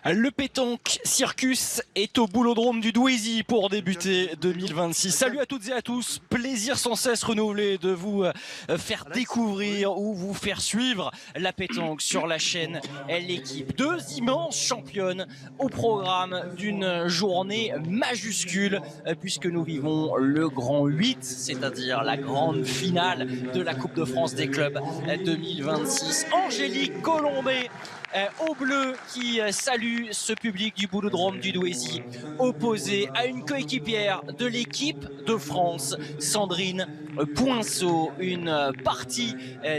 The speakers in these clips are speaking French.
Le pétanque circus est au boulodrome du Douaisis pour débuter 2026. Salut à toutes et à tous, plaisir sans cesse renouvelé de vous faire découvrir ou vous faire suivre la pétanque sur la chaîne L'équipe. Deux immenses championnes au programme d'une journée majuscule puisque nous vivons le grand 8, c'est-à-dire la grande finale de la Coupe de France des clubs 2026. Angélique Colombet au bleu qui salue ce public du boulodrome du Douaisis, opposé à une coéquipière de l'équipe de France, Sandrine Poinceau. Une partie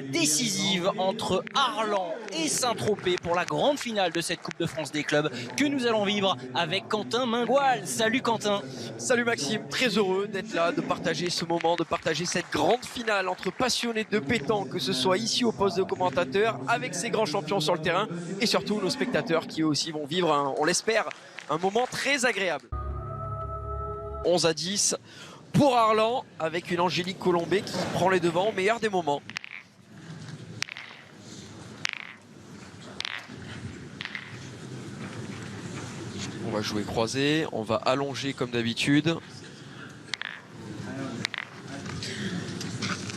décisive entre Arlan et Saint-Tropez pour la grande finale de cette Coupe de France des clubs que nous allons vivre avec Quentin Mingoal. Salut Quentin. Salut Maxime, très heureux d'être là, de partager ce moment, de partager cette grande finale entre passionnés de pétanque, que ce soit ici au poste de commentateur, avec ces grands champions sur le terrain, et surtout nos spectateurs qui eux aussi vont vivre, on l'espère, un moment très agréable. 11-10 pour Arlan, avec une Angélique Colombet qui prend les devants au meilleur des moments. On va jouer croisé, on va allonger comme d'habitude.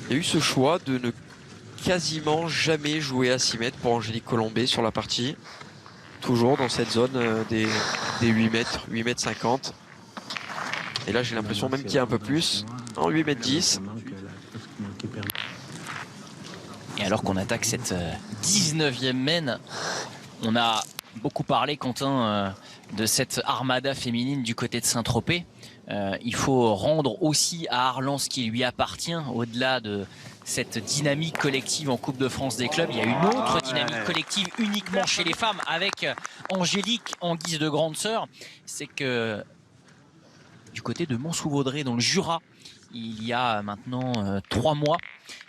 Il y a eu ce choix de ne quasiment jamais jouer à 6 mètres pour Angélique Colombet sur la partie. Toujours dans cette zone des 8 mètres, 8 mètres 50. Et là j'ai l'impression même qu'il y a un peu plus, en 8 mètres 10. Et alors qu'on attaque cette 19e mène, on a beaucoup parlé, Quentin, de cette armada féminine du côté de Saint-Tropez. Il faut rendre aussi à Arlan ce qui lui appartient, au-delà de cette dynamique collective en Coupe de France des clubs. Il y a une autre dynamique collective uniquement chez les femmes avec Angélique en guise de grande sœur. C'est que du côté de Mont-sous-Vaudrey, dans le Jura, il y a maintenant 3 mois,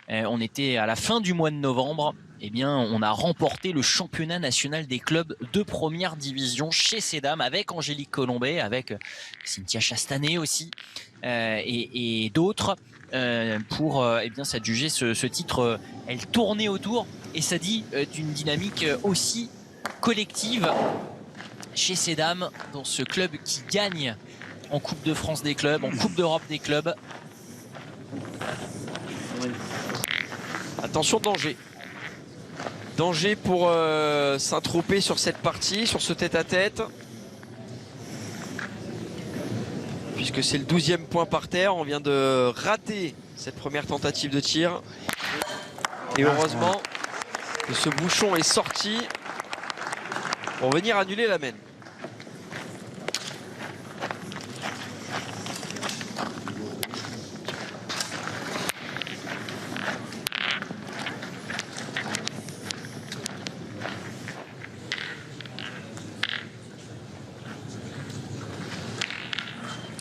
on était à la fin du mois de novembre, eh bien, on a remporté le championnat national des clubs de première division chez ces dames avec Angélique Colombet, avec Cynthia Chastanet aussi et d'autres pour eh bien s'adjuger ce titre. Elle tournait autour et ça dit d'une dynamique aussi collective chez ces dames dans ce club qui gagne en Coupe de France des clubs, en Coupe d'Europe des clubs. Attention, danger. Danger pour Saint-Tropez sur cette partie, sur ce tête-à-tête. Puisque c'est le 12e point par terre. On vient de rater cette première tentative de tir. Et heureusement que ce bouchon est sorti pour venir annuler la mène.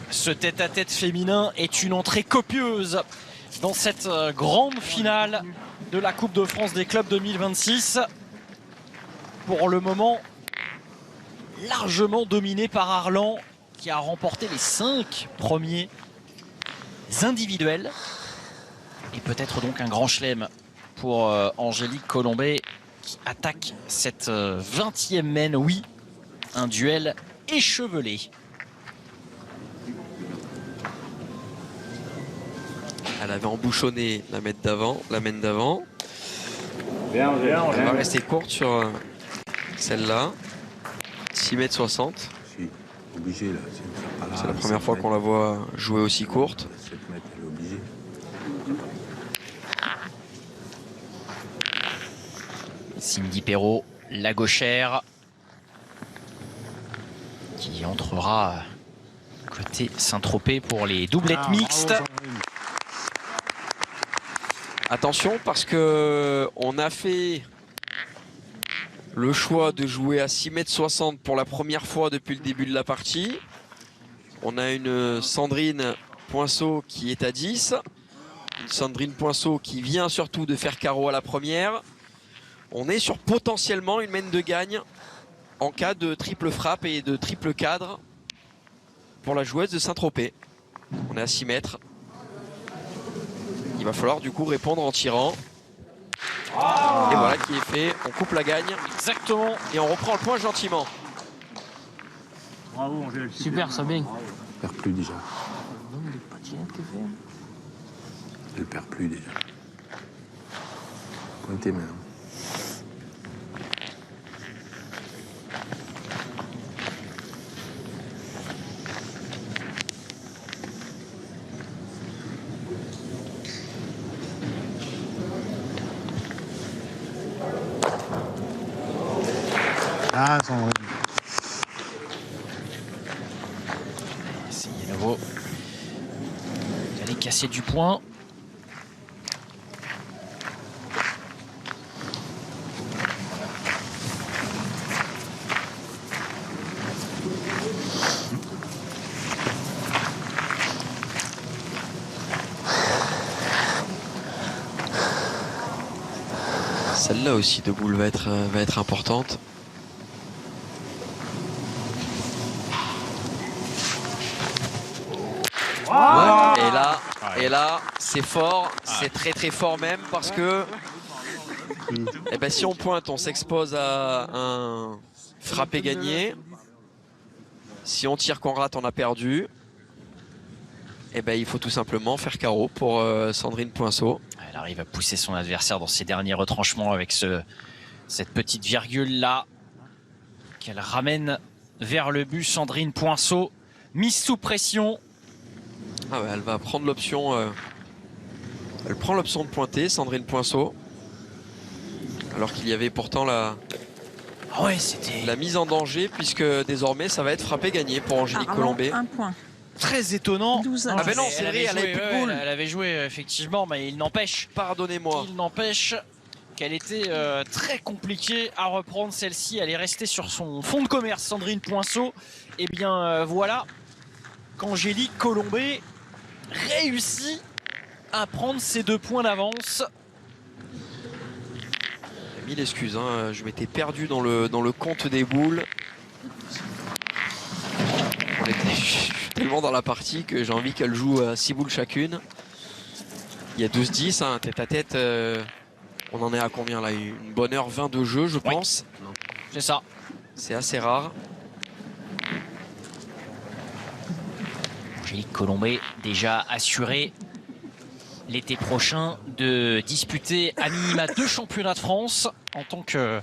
Ce tête-à-tête féminin est une entrée copieuse dans cette grande finale de la Coupe de France des clubs 2026. Pour le moment, largement dominé par Arlan, qui a remporté les 5 premiers individuels. Et peut-être donc un grand chelem pour Angélique Colombet, qui attaque cette 20e mène. Oui, un duel échevelé. Elle avait embouchonné la mène d'avant. Elle va rester courte sur celle-là. 6 mètres 60. C'est la première fois qu'on la voit jouer aussi courte. Cindy Perrault, la gauchère, qui entrera côté Saint-Tropez pour les doublettes mixtes. Attention parce que on a fait le choix de jouer à 6 mètres 60 pour la première fois depuis le début de la partie. On a une Sandrine Poinceau qui est à 10. Une Sandrine Poinceau qui vient surtout de faire carreau à la première. On est sur potentiellement une mène de gagne en cas de triple frappe et de triple cadre pour la joueuse de Saint-Tropez. On est à 6 mètres. Il va falloir du coup répondre en tirant. Et voilà qui est fait. On coupe la gagne. Exactement. Et on reprend le point gentiment. Super, ça bien. Elle perd plus déjà. Elle perd plus déjà. Pointez maintenant. Ah, Sandrine. Essayez à nouveau d'aller casser du point. Celle-là aussi de boule va être importante. Ouais, et là, c'est fort, c'est très très fort même parce que eh ben, si on pointe, on s'expose à un frappé gagné. Si on tire qu'on rate, on a perdu. Et ben, il faut tout simplement faire carreau pour Sandrine Poinceau. Elle arrive à pousser son adversaire dans ses derniers retranchements avec cette petite virgule là qu'elle ramène vers le but. Sandrine Poinceau mise sous pression. Ah ouais, elle va prendre l'option. Elle prend l'option de pointer, Sandrine Poinceau. Alors qu'il y avait pourtant la mise en danger, puisque désormais ça va être frappé gagné pour Angélique Colombet. Un point. Très étonnant. Ah ben non, c'est vrai, elle avait plus de boule. Elle avait joué effectivement, mais il n'empêche. Pardonnez-moi. Il n'empêche qu'elle était très compliquée à reprendre celle-ci. Elle est restée sur son fond de commerce, Sandrine Poinceau. Et bien voilà qu'Angélique Colombet réussit à prendre ses 2 points d'avance. Mille excuses, hein, je m'étais perdu dans le compte des boules. Je suis tellement dans la partie que j'ai envie qu'elle joue à 6 boules chacune. Il y a 12-10, hein, tête à tête. On en est à combien là? Une bonne heure 20 de jeu, je pense. Oui, c'est ça. C'est assez rare. Angélique Colombet déjà assurée l'été prochain de disputer à minima 2 championnats de France en tant que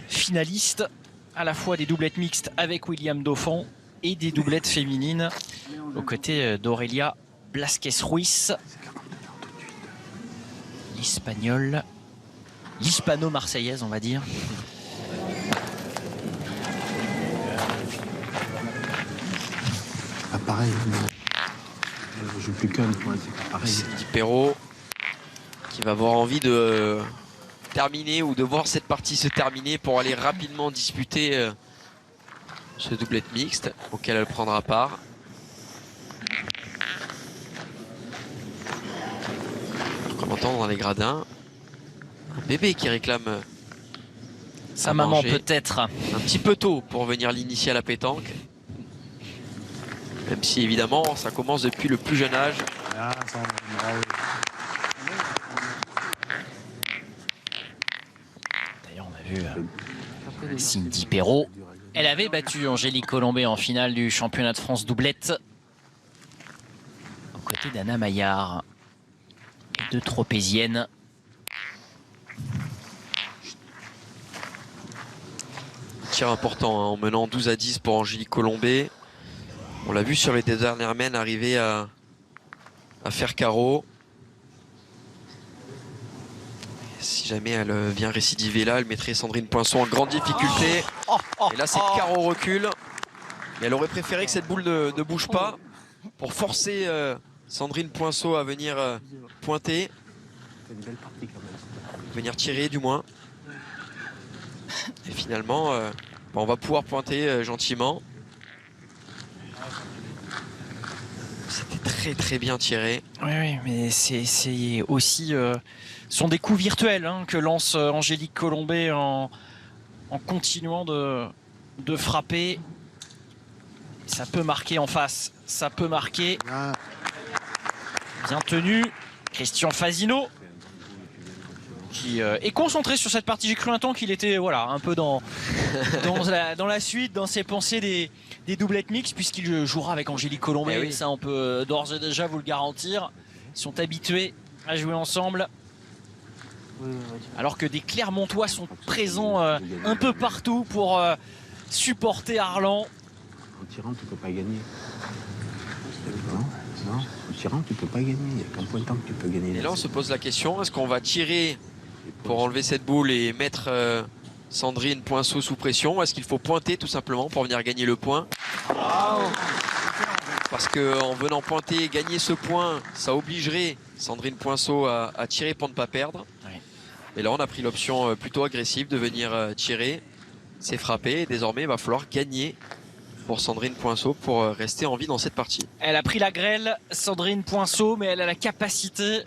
finaliste à la fois des doublettes mixtes avec William Dauphin et des doublettes féminines aux côtés d'Aurélia Blasquez-Ruiz, l'espagnole, l'hispano-marseillaise on va dire. Pas pareil. Je joue plus qu'un point, c'est pas pareil. Cindy Perrault qui va avoir envie de terminer ou de voir cette partie se terminer pour aller rapidement disputer ce doublette mixte auquel elle prendra part. Alors, comme on entend dans les gradins, un bébé qui réclame sa maman peut-être. Un petit peu tôt pour venir l'initier à la pétanque. Même si évidemment ça commence depuis le plus jeune âge. D'ailleurs on a vu Cindy Perrault. Elle avait battu Angélique Colombet en finale du championnat de France doublette aux côtés d'Anna Maillard, deux tropéziennes. Tir important hein, en menant 12-10 pour Angélique Colombet. On l'a vu sur les 2 dernières mènes arriver à faire carreau. Si jamais elle vient récidiver là, elle mettrait Sandrine Poinceau en grande difficulté. Et là c'est carreau recul. Mais elle aurait préféré que cette boule ne bouge pas pour forcer Sandrine Poinceau à venir pointer. Venir tirer du moins. Et finalement, on va pouvoir pointer gentiment. C'était très bien tiré. Oui, mais c'est aussi sont des coups virtuels hein, que lance Angélique Colombet en continuant de frapper. Ça peut marquer en face, ça peut marquer. Bien tenu, Christian Fasino. qui est concentré sur cette partie. J'ai cru un temps qu'il était voilà, un peu dans la suite, dans ses pensées des doublettes mixtes, puisqu'il jouera avec Angélique Colombet. Eh oui. Ça, on peut d'ores et déjà vous le garantir. Ils sont habitués à jouer ensemble. Alors que des Clermontois sont présents un peu partout pour supporter Arlan. En tirant, tu peux pas gagner. Non, en tirant, tu peux pas gagner. Il n'y a qu'un point de temps que tu peux gagner. Et là, on se pose la question, est-ce qu'on va tirer pour enlever cette boule et mettre Sandrine Poinceau sous pression? Est-ce qu'il faut pointer tout simplement pour venir gagner le point? Parce qu'en venant pointer et gagner ce point, ça obligerait Sandrine Poinceau à tirer pour ne pas perdre. Ouais. Et là, on a pris l'option plutôt agressive de venir tirer. C'est frappé. Et désormais, il va falloir gagner pour Sandrine Poinceau pour rester en vie dans cette partie. Elle a pris la grêle, Sandrine Poinceau, mais elle a la capacité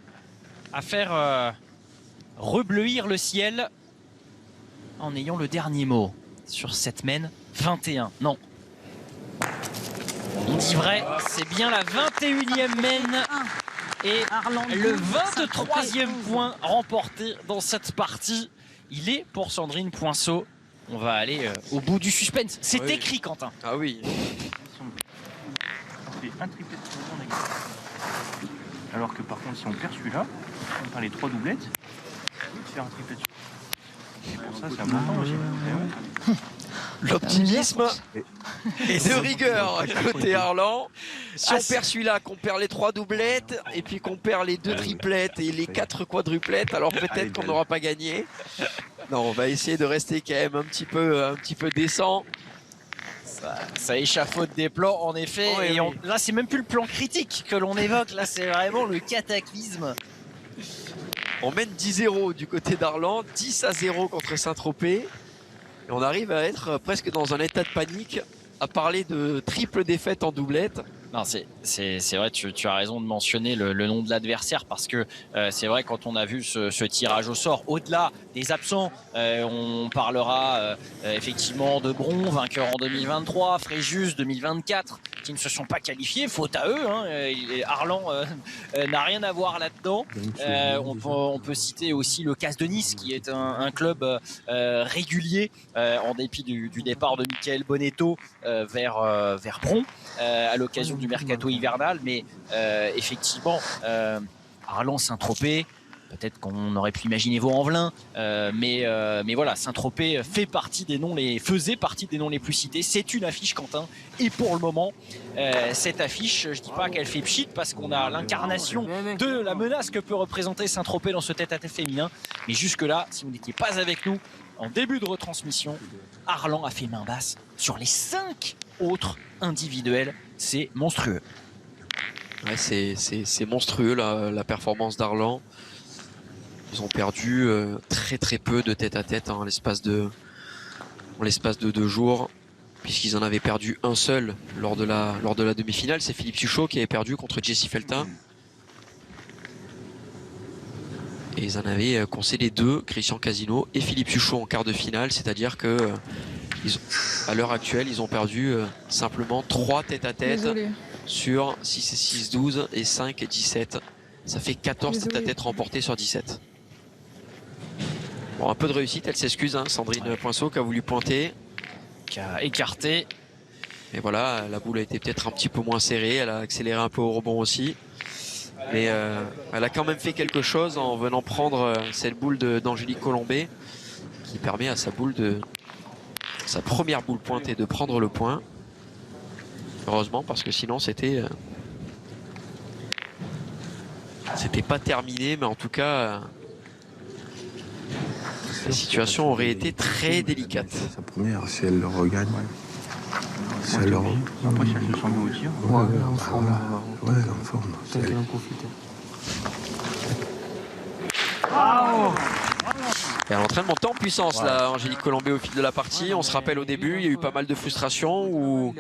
à faire rebleuir le ciel en ayant le dernier mot sur cette mène 21. Non. On dit vrai, c'est bien la 21e mène et le 23e point remporté dans cette partie. Il est pour Sandrine Poinceau. On va aller au bout du suspense. C'est Oui. écrit, Quentin. Ah oui. On fait un triplé de triple, on a gagné. Alors que par contre, si on perd celui-là, on prend les 3 doublettes, on peut faire un triplé dessus. Et pour ça, c'est important aussi. Eh ouais. L'optimisme et de rigueur côté Arlan. Si on perd celui-là, qu'on perd les 3 doublettes et puis qu'on perd les 2 triplettes et les 4 quadruplettes, alors peut-être qu'on n'aura pas gagné. Non, on va essayer de rester quand même un petit peu décent. Ça échafaude des plans, en effet. Oh, et et oui. là, c'est même plus le plan critique que l'on évoque. Là, c'est vraiment le cataclysme. On mène 10-0 du côté d'Arlan, 10-0 contre Saint-Tropez. Et on arrive à être presque dans un état de panique, à parler de triple défaite en doublette. Non, c'est vrai, tu as raison de mentionner le nom de l'adversaire parce que c'est vrai, quand on a vu ce tirage au sort, au-delà des absents, on parlera effectivement de Bron, vainqueur en 2023, Fréjus 2024, qui ne se sont pas qualifiés, faute à eux. Hein, Arlan n'a rien à voir là-dedans. On peut citer aussi le CAS de Nice, qui est un club régulier, en dépit du départ de Michael Bonetto vers Bron, à l'occasion du mercato hivernal, mais effectivement Arlan, Saint-Tropez, peut-être qu'on aurait pu imaginer Vaux-en-Velin, mais voilà, Saint-Tropez faisait partie des noms les plus cités. C'est une affiche, Quentin, et pour le moment cette affiche, je dis pas qu'elle fait pchit parce qu'on a l'incarnation de la menace que peut représenter Saint-Tropez dans ce tête-à-tête féminin, mais jusque là, si vous n'étiez pas avec nous en début de retransmission, Arlan a fait main basse sur les 5 autres individuels. C'est monstrueux. Ouais, c'est monstrueux la performance d'Arlan. Ils ont perdu très peu de tête à tête en l'espace de 2 jours, puisqu'ils en avaient perdu un seul lors de la demi-finale. C'est Philippe Suchot qui avait perdu contre Jessie Feltin. Et ils en avaient concédé 2, Christian Casino et Philippe Suchot en quart de finale, c'est-à-dire que à l'heure actuelle, ils ont perdu simplement 3 tête-à-tête sur 6-12 et 5-17. Ça fait 14 tête-à-tête remportés sur 17. Bon, un peu de réussite, elle s'excuse, hein, Sandrine Poinceau qui a voulu pointer. Qui a écarté. Et voilà, la boule a été peut-être un petit peu moins serrée, elle a accéléré un peu au rebond aussi. Mais elle a quand même fait quelque chose en venant prendre cette boule d'Angélique Colombet, qui permet à sa première boule pointée de prendre le point. Heureusement, parce que sinon c'était pas terminé, mais en tout cas la situation aurait été très délicate. Sa première, si elle le regagne. Si elle le regagne. Après, si elle se sent bien au tir, Ouais, en forme. Ouais, en forme. Si elle- Et elle est en train de monter en puissance là, Angélique Colombet, au fil de la partie. On se rappelle au début, il y a eu pas mal de frustration où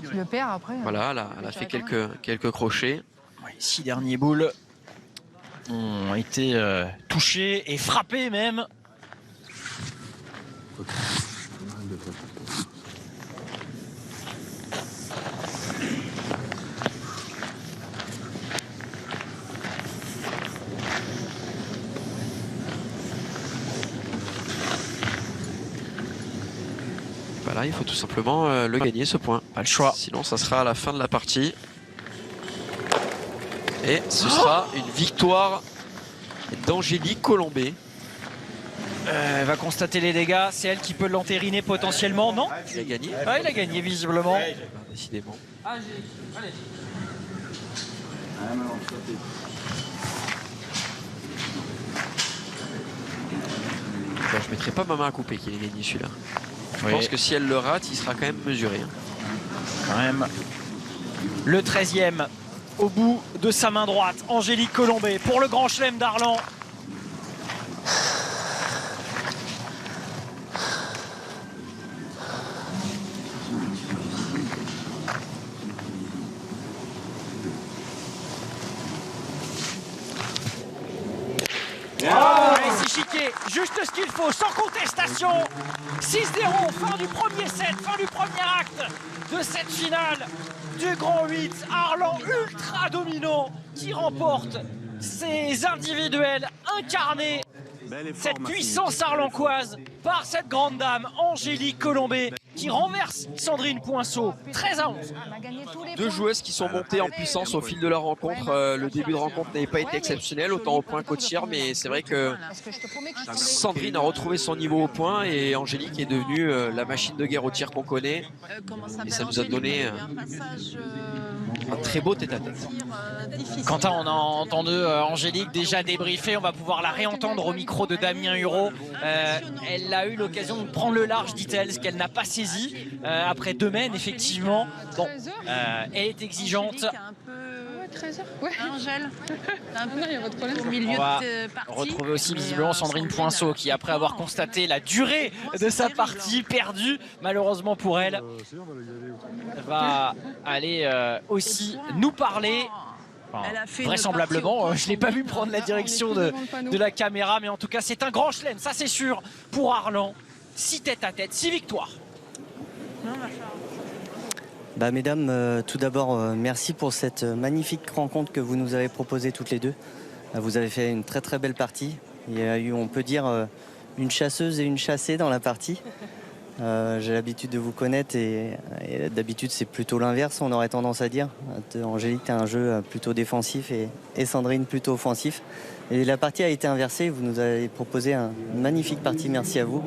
Tu le perds après. voilà, elle a fait quelques crochets. Ouais, 6 derniers boules ont été touchés et frappés même. Là, il faut tout simplement le gagner, ce point. Pas le choix. Sinon, ça sera à la fin de la partie. Et ce sera une victoire d'Angélique Colombet. Elle va constater les dégâts. C'est elle qui peut l'entériner potentiellement, non? Il a gagné. Ouais, il a gagné visiblement. Décidément. Bon, je mettrai pas ma main à couper qu'il ait gagné celui-là. Je pense que si elle le rate, il sera quand même mesuré. Quand même. Le 13e au bout de sa main droite, Angélique Colombet pour le Grand Chelem d'Arlan. Allez, c'est chiqué, juste ce qu'il faut, sans contestation. 6-0, fin du premier set, fin du premier acte de cette finale du Grand 8. Arlan ultra dominant qui remporte ses individuels incarnés. Cette puissance arlancoise par cette grande dame, Angélique Colombet, qui renverse Sandrine Poinceau, 13-11. Deux joueuses qui sont montées en puissance au fil de la rencontre. Le début de rencontre n'avait pas été exceptionnel, autant au point qu'au tir, mais c'est vrai que Sandrine a retrouvé son niveau au point et Angélique est devenue la machine de guerre au tir qu'on connaît. Et ça nous a donné un très beau tête-à-tête. Quentin, on a entendu Angélique déjà débriefer, on va pouvoir la réentendre au micro de Damien Hureau. Elle a eu l'occasion de prendre le large, dit-elle, ce qu'elle n'a pas saisi après 2 mènes, effectivement. Bon, elle est exigeante. 13h. Ouais. Angèle, un peu Non, il y a pas de problème. au milieu On va de partie. retrouver aussi visiblement Sandrine Poinceau qui, après avoir constaté la durée de sa partie perdue, malheureusement pour elle, va aller aussi nous parler. Enfin, vraisemblablement, je ne l'ai pas vu prendre la direction de la caméra, mais en tout cas c'est un grand chelem, ça c'est sûr, pour Arlan. 6 tête-à-tête, 6 victoires. Mesdames, tout d'abord, merci pour cette magnifique rencontre que vous nous avez proposée toutes les deux. Vous avez fait une très très belle partie. Il y a eu, on peut dire, une chasseuse et une chassée dans la partie. J'ai l'habitude de vous connaître et d'habitude c'est plutôt l'inverse, on aurait tendance à dire. Angélique, tu as un jeu plutôt défensif et Sandrine plutôt offensif. Et la partie a été inversée, vous nous avez proposé une magnifique partie, merci à vous.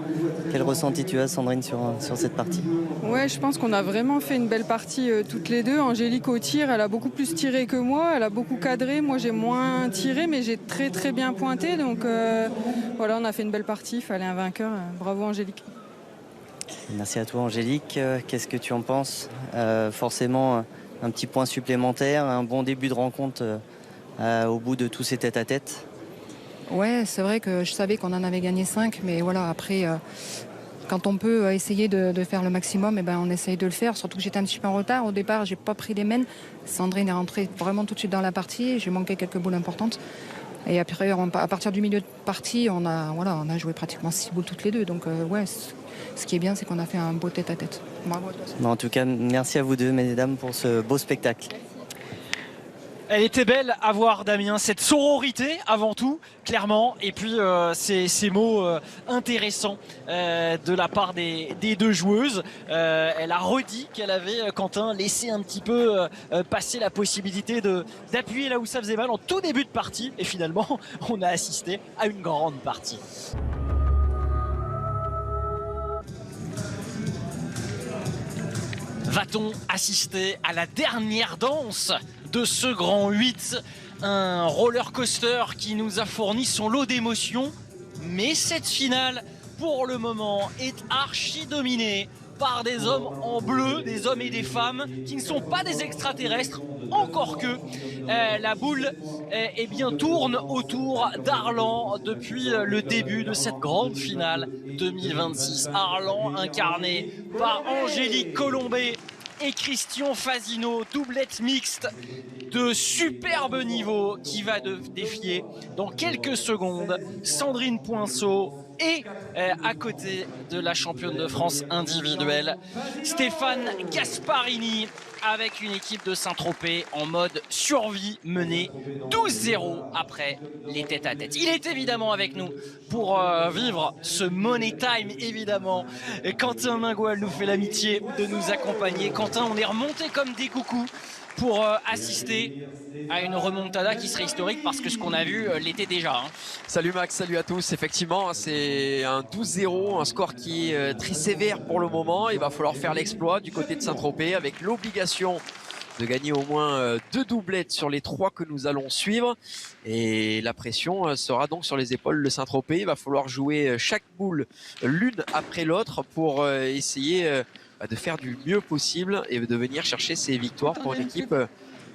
Quel ressenti tu as, Sandrine, sur cette partie? Ouais, je pense qu'on a vraiment fait une belle partie toutes les deux. Angélique au tir, elle a beaucoup plus tiré que moi, elle a beaucoup cadré. Moi j'ai moins tiré, mais j'ai très très bien pointé. Donc voilà, on a fait une belle partie, il fallait un vainqueur. Bravo Angélique. Merci à toi, Angélique. Qu'est-ce que tu en penses? Forcément, un petit point supplémentaire, un bon début de rencontre au bout de tous ces tête-à-tête. Ouais, c'est vrai que je savais qu'on en avait gagné 5, mais voilà, après, quand on peut essayer de faire le maximum, on essaye de le faire. Surtout que j'étais un petit peu en retard. Au départ, j'ai pas pris les mènes. Sandrine est rentrée vraiment tout de suite dans la partie. J'ai manqué quelques boules importantes. Et après, à partir du milieu de partie, on a joué pratiquement 6 boules toutes les deux. Donc, ce qui est bien, c'est qu'on a fait un beau tête-à-tête. Bravo à toi. En tout cas, merci à vous deux, mesdames, pour ce beau spectacle. Elle était belle à voir, Damien, cette sororité avant tout, clairement, et puis ces mots intéressants de la part des deux joueuses. Elle a redit qu'elle avait, Quentin, laissé un petit peu passer la possibilité d'appuyer là où ça faisait mal en tout début de partie, et finalement, on a assisté à une grande partie. Va-t-on assister à la dernière danse de ce Grand 8, un roller coaster qui nous a fourni son lot d'émotions, mais cette finale, pour le moment, est archi dominée par des hommes en bleu, des hommes et des femmes qui ne sont pas des extraterrestres, encore que la boule tourne autour d'Arlan depuis le début de cette grande finale 2026. Arlan incarné par Angélique Colombet et Christian Fasino, doublette mixte de superbe niveau qui va défier dans quelques secondes Sandrine Poinceau Et à côté de la championne de France individuelle, Stéphane Gasparini, avec une équipe de Saint-Tropez en mode survie, menée 12-0 après les tête-à-tête. Il est évidemment avec nous pour vivre ce Money Time, évidemment. Et Quentin Mingoal nous fait l'amitié de nous accompagner. Quentin, on est remonté comme des coucous pour assister à une remontada qui serait historique parce que ce qu'on a vu l'était déjà. Salut Max, salut à tous. Effectivement, c'est un 12-0, un score qui est très sévère pour le moment. Il va falloir faire l'exploit du côté de Saint-Tropez avec l'obligation de gagner au moins 2 doublettes sur les 3 que nous allons suivre. Et la pression sera donc sur les épaules de Saint-Tropez. Il va falloir jouer chaque boule l'une après l'autre pour essayer de faire du mieux possible et de venir chercher ces victoires pour une équipe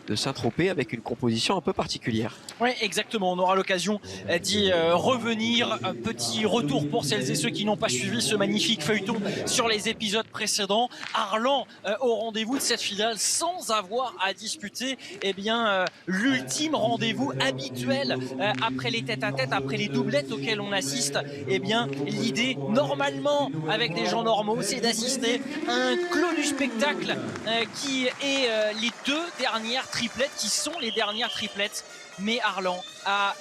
de Saint-Tropez avec une composition un peu particulière. Oui, exactement. On aura l'occasion d'y revenir. Un petit retour pour celles et ceux qui n'ont pas suivi ce magnifique feuilleton sur les épisodes précédents. Arlan au rendez-vous de cette finale sans avoir à disputer l'ultime rendez-vous habituel après les tête-à-tête, après les doublettes auxquelles on assiste. L'idée, normalement, avec des gens normaux, c'est d'assister à un clos du spectacle qui est les 2 dernières triplettes qui sont les dernières triplettes, mais Arlan a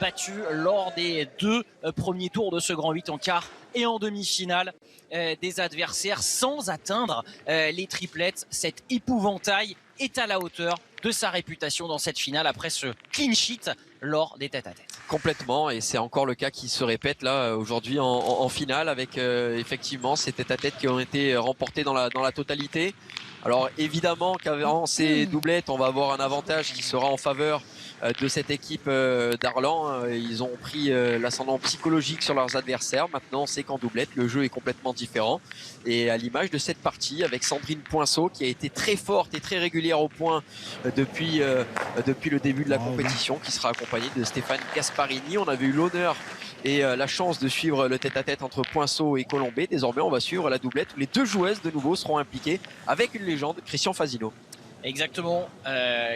battu lors des 2 premiers tours de ce grand 8 en quart et en demi-finale des adversaires sans atteindre les triplettes. Cet épouvantail est à la hauteur de sa réputation dans cette finale après ce clean sheet lors des tête-à-tête. Complètement, et c'est encore le cas qui se répète là aujourd'hui en finale avec effectivement ces tête-à-tête qui ont été remportés dans la totalité. Alors évidemment qu'avant ces doublettes, on va avoir un avantage qui sera en faveur de cette équipe d'Arlan. Ils ont pris l'ascendant psychologique sur leurs adversaires. Maintenant, on sait qu'en doublette, le jeu est complètement différent. Et à l'image de cette partie, avec Sandrine Poinceau, qui a été très forte et très régulière au point depuis le début de la compétition, qui sera accompagnée de Stéphane Gasparini. On avait eu l'honneur et la chance de suivre le tête-à-tête entre Poinceau et Colombet. Désormais, on va suivre la doublette où les 2 joueuses de nouveau seront impliquées avec une légende, Christian Fasino. Exactement,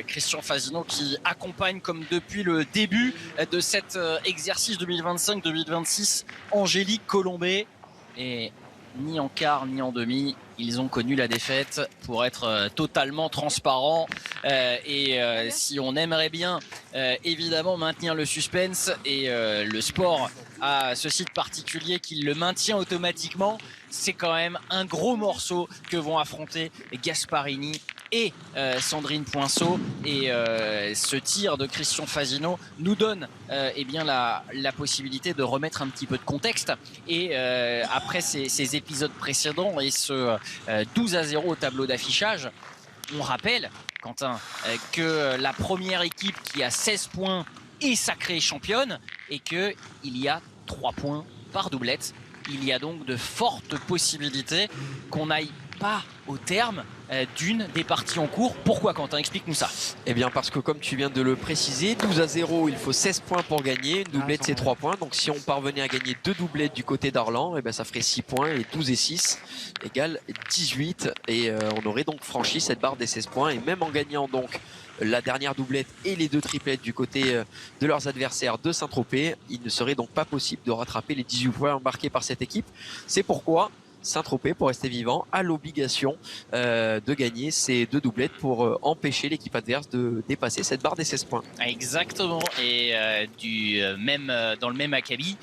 Christian Fasino qui accompagne comme depuis le début de cet exercice 2025-2026 Angélique Colombet. Et ni en quart ni en demi, ils ont connu la défaite pour être totalement transparent. Si on aimerait bien évidemment maintenir le suspense et le sport à ce site particulier qui le maintient automatiquement, c'est quand même un gros morceau que vont affronter Gasparini et Sandrine Poinceau. Et ce tir de Christian Fasino nous donne la possibilité de remettre un petit peu de contexte. Et après ces épisodes précédents et ce 12-0 au tableau d'affichage, on rappelle, Quentin, que la première équipe qui a 16 points est sacrée championne et qu'il y a 3 points par doublette. Il y a donc de fortes possibilités qu'on n'aille pas au terme d'une des parties en cours. Pourquoi, Quentin? Explique-nous ça. Eh bien parce que comme tu viens de le préciser, 12-0, il faut 16 points pour gagner. Une doublette, c'est 3 points. Donc si on parvenait à gagner 2 doublettes du côté d'Arlan, ça ferait 6 points. Et 12 et 6 égale 18. Et on aurait donc franchi cette barre des 16 points. Et même en gagnant donc la dernière doublette et les 2 triplettes du côté de leurs adversaires de Saint-Tropez, il ne serait donc pas possible de rattraper les 18 points embarqués par cette équipe. C'est pourquoi Saint-Tropez, pour rester vivant, a l'obligation de gagner ces 2 doublettes pour empêcher l'équipe adverse de dépasser cette barre des 16 points. Exactement. Et dans le même acabit,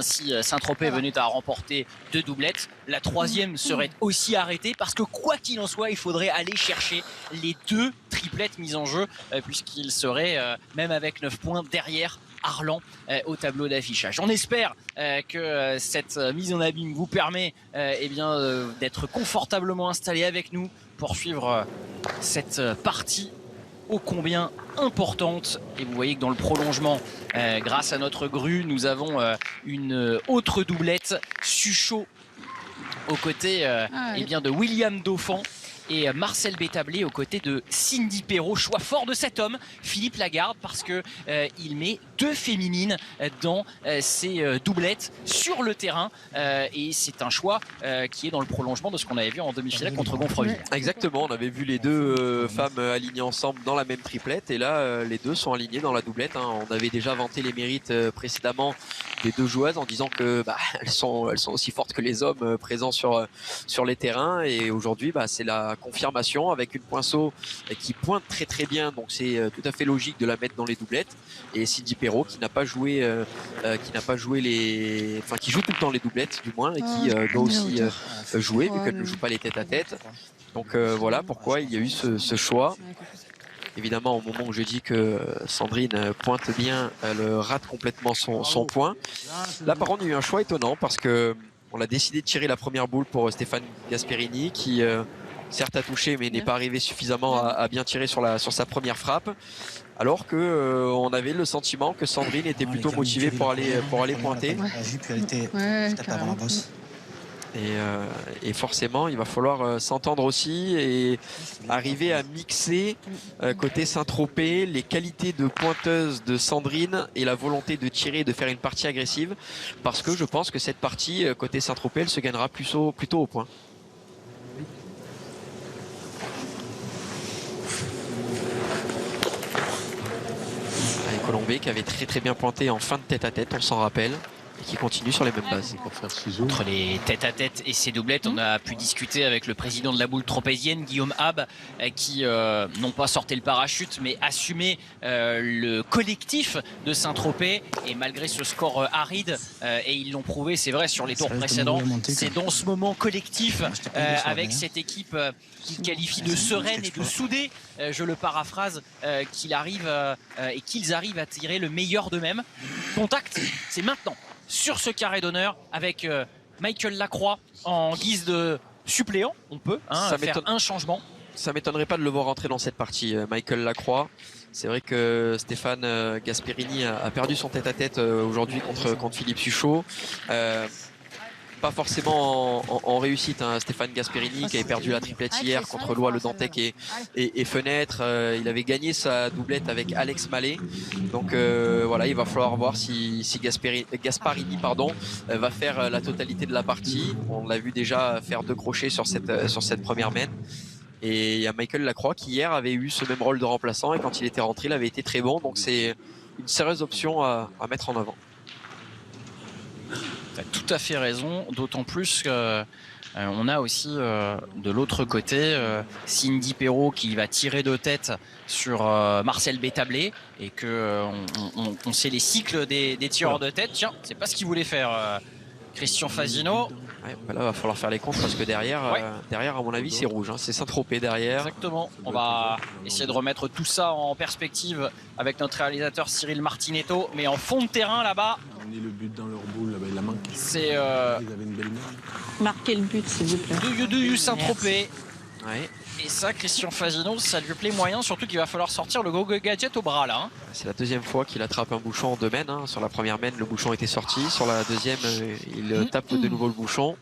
si Saint-Tropez venait à remporter 2 doublettes, la 3e serait aussi arrêtée parce que quoi qu'il en soit, il faudrait aller chercher les 2 triplettes mises en jeu puisqu'il serait, même avec 9 points, derrière Arlan au tableau d'affichage. On espère que cette mise en abîme vous permet d'être confortablement installé avec nous pour suivre cette partie ô combien importante. Et vous voyez que dans le prolongement, grâce à notre grue, nous avons une autre doublette, Suchot aux côtés de William Dauphin. et Marcel Bétablé aux côtés de Cindy Perrault. Choix fort de cet homme, Philippe Lagarde, parce que il met 2 féminines dans ses doublettes sur le terrain et c'est un choix qui est dans le prolongement de ce qu'on avait vu en demi-finale contre Gonfreville. Exactement, on avait vu les deux femmes alignées ensemble dans la même triplette et là les deux sont alignés dans la doublette. On avait déjà vanté les mérites précédemment des deux joueuses en disant que elles sont aussi fortes que les hommes présents sur les terrains et aujourd'hui c'est la confirmation avec une Poinceau qui pointe très très bien, donc c'est tout à fait logique de la mettre dans les doublettes, et Cindy Perrault qui n'a pas joué qui joue tout le temps les doublettes du moins et qui doit aussi jouer vu qu'elle ne joue pas les tête à tête. Donc voilà pourquoi il y a eu ce choix. Évidemment, au moment où je dis que Sandrine pointe bien, elle rate complètement son point. Là, par contre, il y a eu un choix étonnant parce que on a décidé de tirer la première boule pour Stéphane Gasperini qui, certes, a touché mais n'est pas arrivé suffisamment à bien tirer sur sa première frappe. Alors que on avait le sentiment que Sandrine était plutôt motivée pour aller pointer. Et forcément il va falloir s'entendre aussi et arriver à mixer côté Saint-Tropez les qualités de pointeuse de Sandrine et la volonté de tirer et de faire une partie agressive, parce que je pense que cette partie côté Saint-Tropez elle se gagnera plutôt au point. Colombé qui avait très très bien pointé en fin de tête à tête, on s'en rappelle, et qui continue sur les mêmes bases. Entre les tête à tête et ces doublettes, on a pu discuter avec le président de la boule tropézienne, Guillaume Hab, qui non pas sortait le parachute mais assumait le collectif de Saint-Tropez, et malgré ce score aride, et ils l'ont prouvé, c'est vrai, sur les tours précédents, c'est dans ce moment collectif avec cette équipe qu'il qualifie de sereine et de soudée, je le paraphrase, qu'ils arrivent à tirer le meilleur d'eux-mêmes. Contact, c'est maintenant sur ce carré d'honneur avec Michael Lacroix en guise de suppléant. On peut faire un changement. Ça m'étonnerait pas de le voir rentrer dans cette partie, Michael Lacroix. C'est vrai que Stéphane Gasperini a perdu son tête-à-tête aujourd'hui contre Philippe Suchot. Pas forcément en réussite, Stéphane Gasperini qui avait perdu la triplette hier contre Lois Le Dantec et Fenêtre. Il avait gagné sa doublette avec Alex Mallet, donc voilà, il va falloir voir si Gasparini va faire la totalité de la partie. On l'a vu déjà faire 2 crochets sur cette première main, et il y a Michael Lacroix qui hier avait eu ce même rôle de remplaçant, et quand il était rentré il avait été très bon, donc c'est une sérieuse option à mettre en avant. Tu as tout à fait raison, d'autant plus qu'on a aussi de l'autre côté Cindy Perrault qui va tirer de tête sur Marcel Bétablé, et que on sait les cycles des tireurs de tête. Tiens, c'est pas ce qu'il voulait faire Christian Fasino. Ouais, là, va falloir faire les comptes parce que derrière, à mon avis, c'est rouge. C'est Saint-Tropez derrière. Exactement. On va essayer de remettre tout ça en perspective avec notre réalisateur Cyril Martinetto. Mais en fond de terrain, là-bas, On est le but dans leur boule, là-bas, il la manque. c'est Ils avaient une belle main. Marquez le but, s'il vous plaît. de Saint-Tropez. Ouais. Et ça, Christian Fasino, ça lui plaît moyen, surtout qu'il va falloir sortir le Go Gadget au bras là. C'est la deuxième fois qu'il attrape un bouchon en 2 mains. Sur la première main, le bouchon était sorti. Sur la deuxième, il tape de nouveau le bouchon.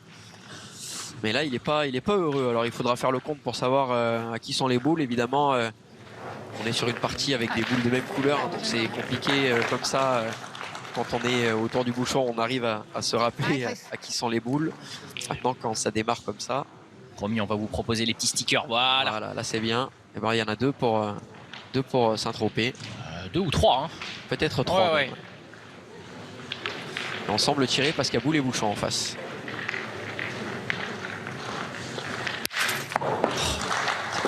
Mais là, il est pas heureux. Alors, il faudra faire le compte pour savoir à qui sont les boules. Évidemment, on est sur une partie avec des boules de même couleur, donc c'est compliqué comme ça. Quand on est autour du bouchon, on arrive à se rappeler à qui sont les boules. Maintenant, quand ça démarre comme ça. Promis, on va vous proposer les petits stickers. Voilà. Là c'est bien. Et ben, il y en a 2 pour Saint-Tropez. 2 ou 3. Peut-être 3. Ouais. On semble tirer parce qu'il y a boule et bouchon en face.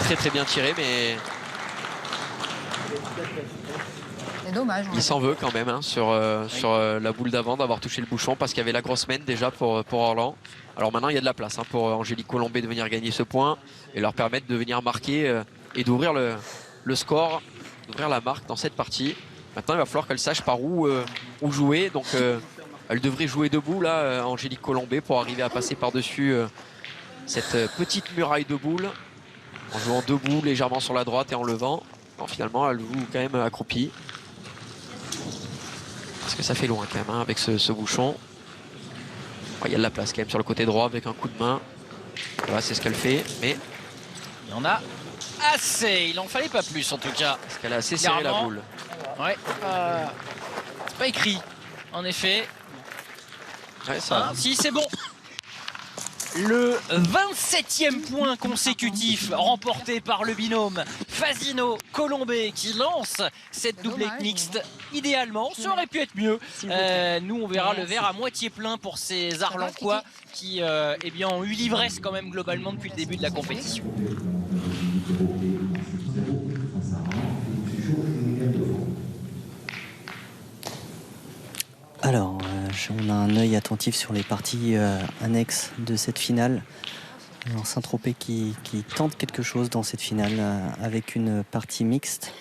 C'est très bien tiré, mais C'est dommage. il s'en veut quand même sur la boule d'avant d'avoir touché le bouchon, parce qu'il y avait la grosse main déjà pour Orlan. Alors maintenant il y a de la place pour Angélique Colombé de venir gagner ce point et leur permettre de venir marquer et d'ouvrir le score, d'ouvrir la marque dans cette partie. Maintenant il va falloir qu'elle sache par où jouer, donc elle devrait jouer debout là, Angélique Colombé, pour arriver à passer par-dessus cette petite muraille de boules en jouant debout légèrement sur la droite et en levant. Non, finalement elle joue quand même accroupie, parce que ça fait loin quand même avec ce bouchon. Il y a de la place quand même sur le côté droit avec un coup de main. Voilà, c'est ce qu'elle fait, mais Il y en a assez. Il en fallait pas plus en tout cas. Parce qu'elle a assez serré la Clairement. boule. Ouais. C'est pas écrit. En effet. Ouais, ça. Ah, si, c'est bon. Le 27e point consécutif remporté par le binôme Fasino-Colombé qui lance cette doublette mixte. Idéalement, ça aurait pu être mieux. Nous, on verra le verre à moitié plein pour ces Arlencois qui eh bien, ont eu l'ivresse quand même globalement depuis le début de la compétition. Alors, on a un œil attentif sur les parties annexes de cette finale. Alors, Saint-Tropez qui tente quelque chose dans cette finale avec une partie mixte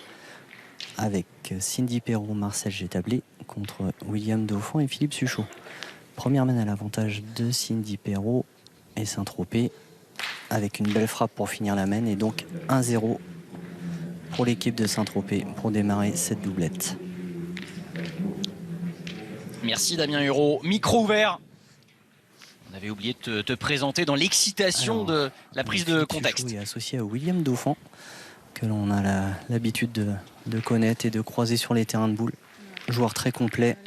avec Cindy Perrault, Marcel Gétablé contre William Dauphin et Philippe Suchot. Première mène à l'avantage de Cindy Perrault et Saint-Tropez avec une belle frappe pour finir la mène et donc 1-0 pour l'équipe de Saint-Tropez pour démarrer cette doublette. Merci Damien Hureau. Micro ouvert. On avait oublié de te présenter dans l'excitation de la prise de contexte. Il est associé à William Dauphin, que l'on a l'habitude de connaître et de croiser sur les terrains de boules. Joueur très complet,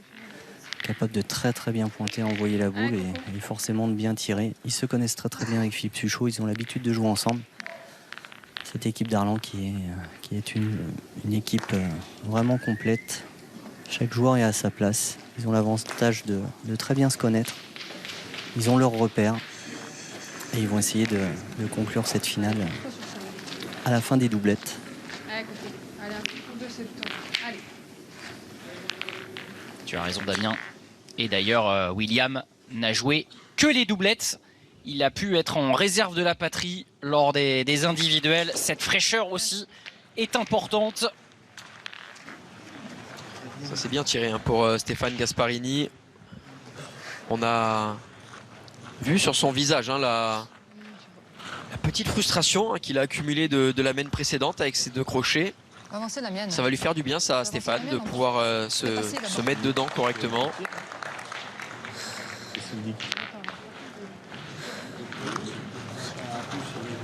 capable de très bien pointer, envoyer la boule et forcément de bien tirer. Ils se connaissent très bien avec Philippe Suchot, ils ont l'habitude de jouer ensemble. Cette équipe d'Arlan qui est une équipe vraiment complète. Chaque joueur est à sa place. Ils ont l'avantage de très bien se connaître. Ils ont leurs repères. Et ils vont essayer de conclure cette finale à la fin des doublettes. Tu as raison Damien. Et d'ailleurs William n'a joué que les doublettes. Il a pu être en réserve de la patrie lors des individuels. Cette fraîcheur aussi est importante. Ça c'est bien tiré hein, pour Stéphane Gasparini. On a vu sur son visage hein, la petite frustration hein, qu'il a accumulée de la mène précédente avec ses 2 crochets. Avancer la mienne. Ça va lui faire du bien ça à Stéphane de pouvoir se mettre dedans correctement.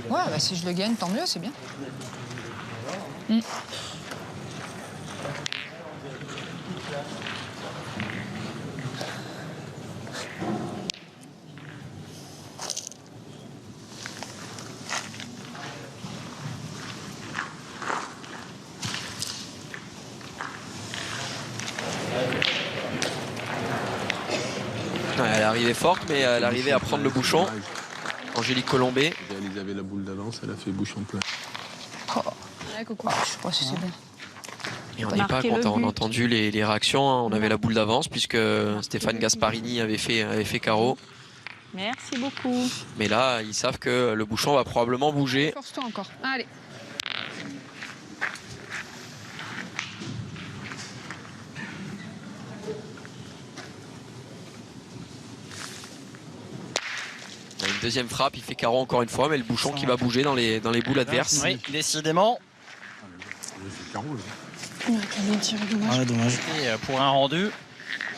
Ouais, bah, si je le gagne, tant mieux, c'est bien. Ouais, elle est arrivée forte, mais elle est arrivée à prendre le bouchon. Angélique Colombé. Elle avait la boule d'avance, elle a fait bouchon plein. Ouais, coucou. Je sais pas si c'est bien. Et on n'est pas content. On a entendu les réactions. Hein. On avait la boule d'avance puisque Stéphane Gasparini avait fait carreau. Merci beaucoup. Mais là, ils savent que le bouchon va probablement bouger. Force-toi encore. Allez. Une deuxième frappe, il fait carreau encore une fois, mais le bouchon qui va bouger dans les boules adverses. Oui, décidément. Ah, dommage. Et pour un rendu,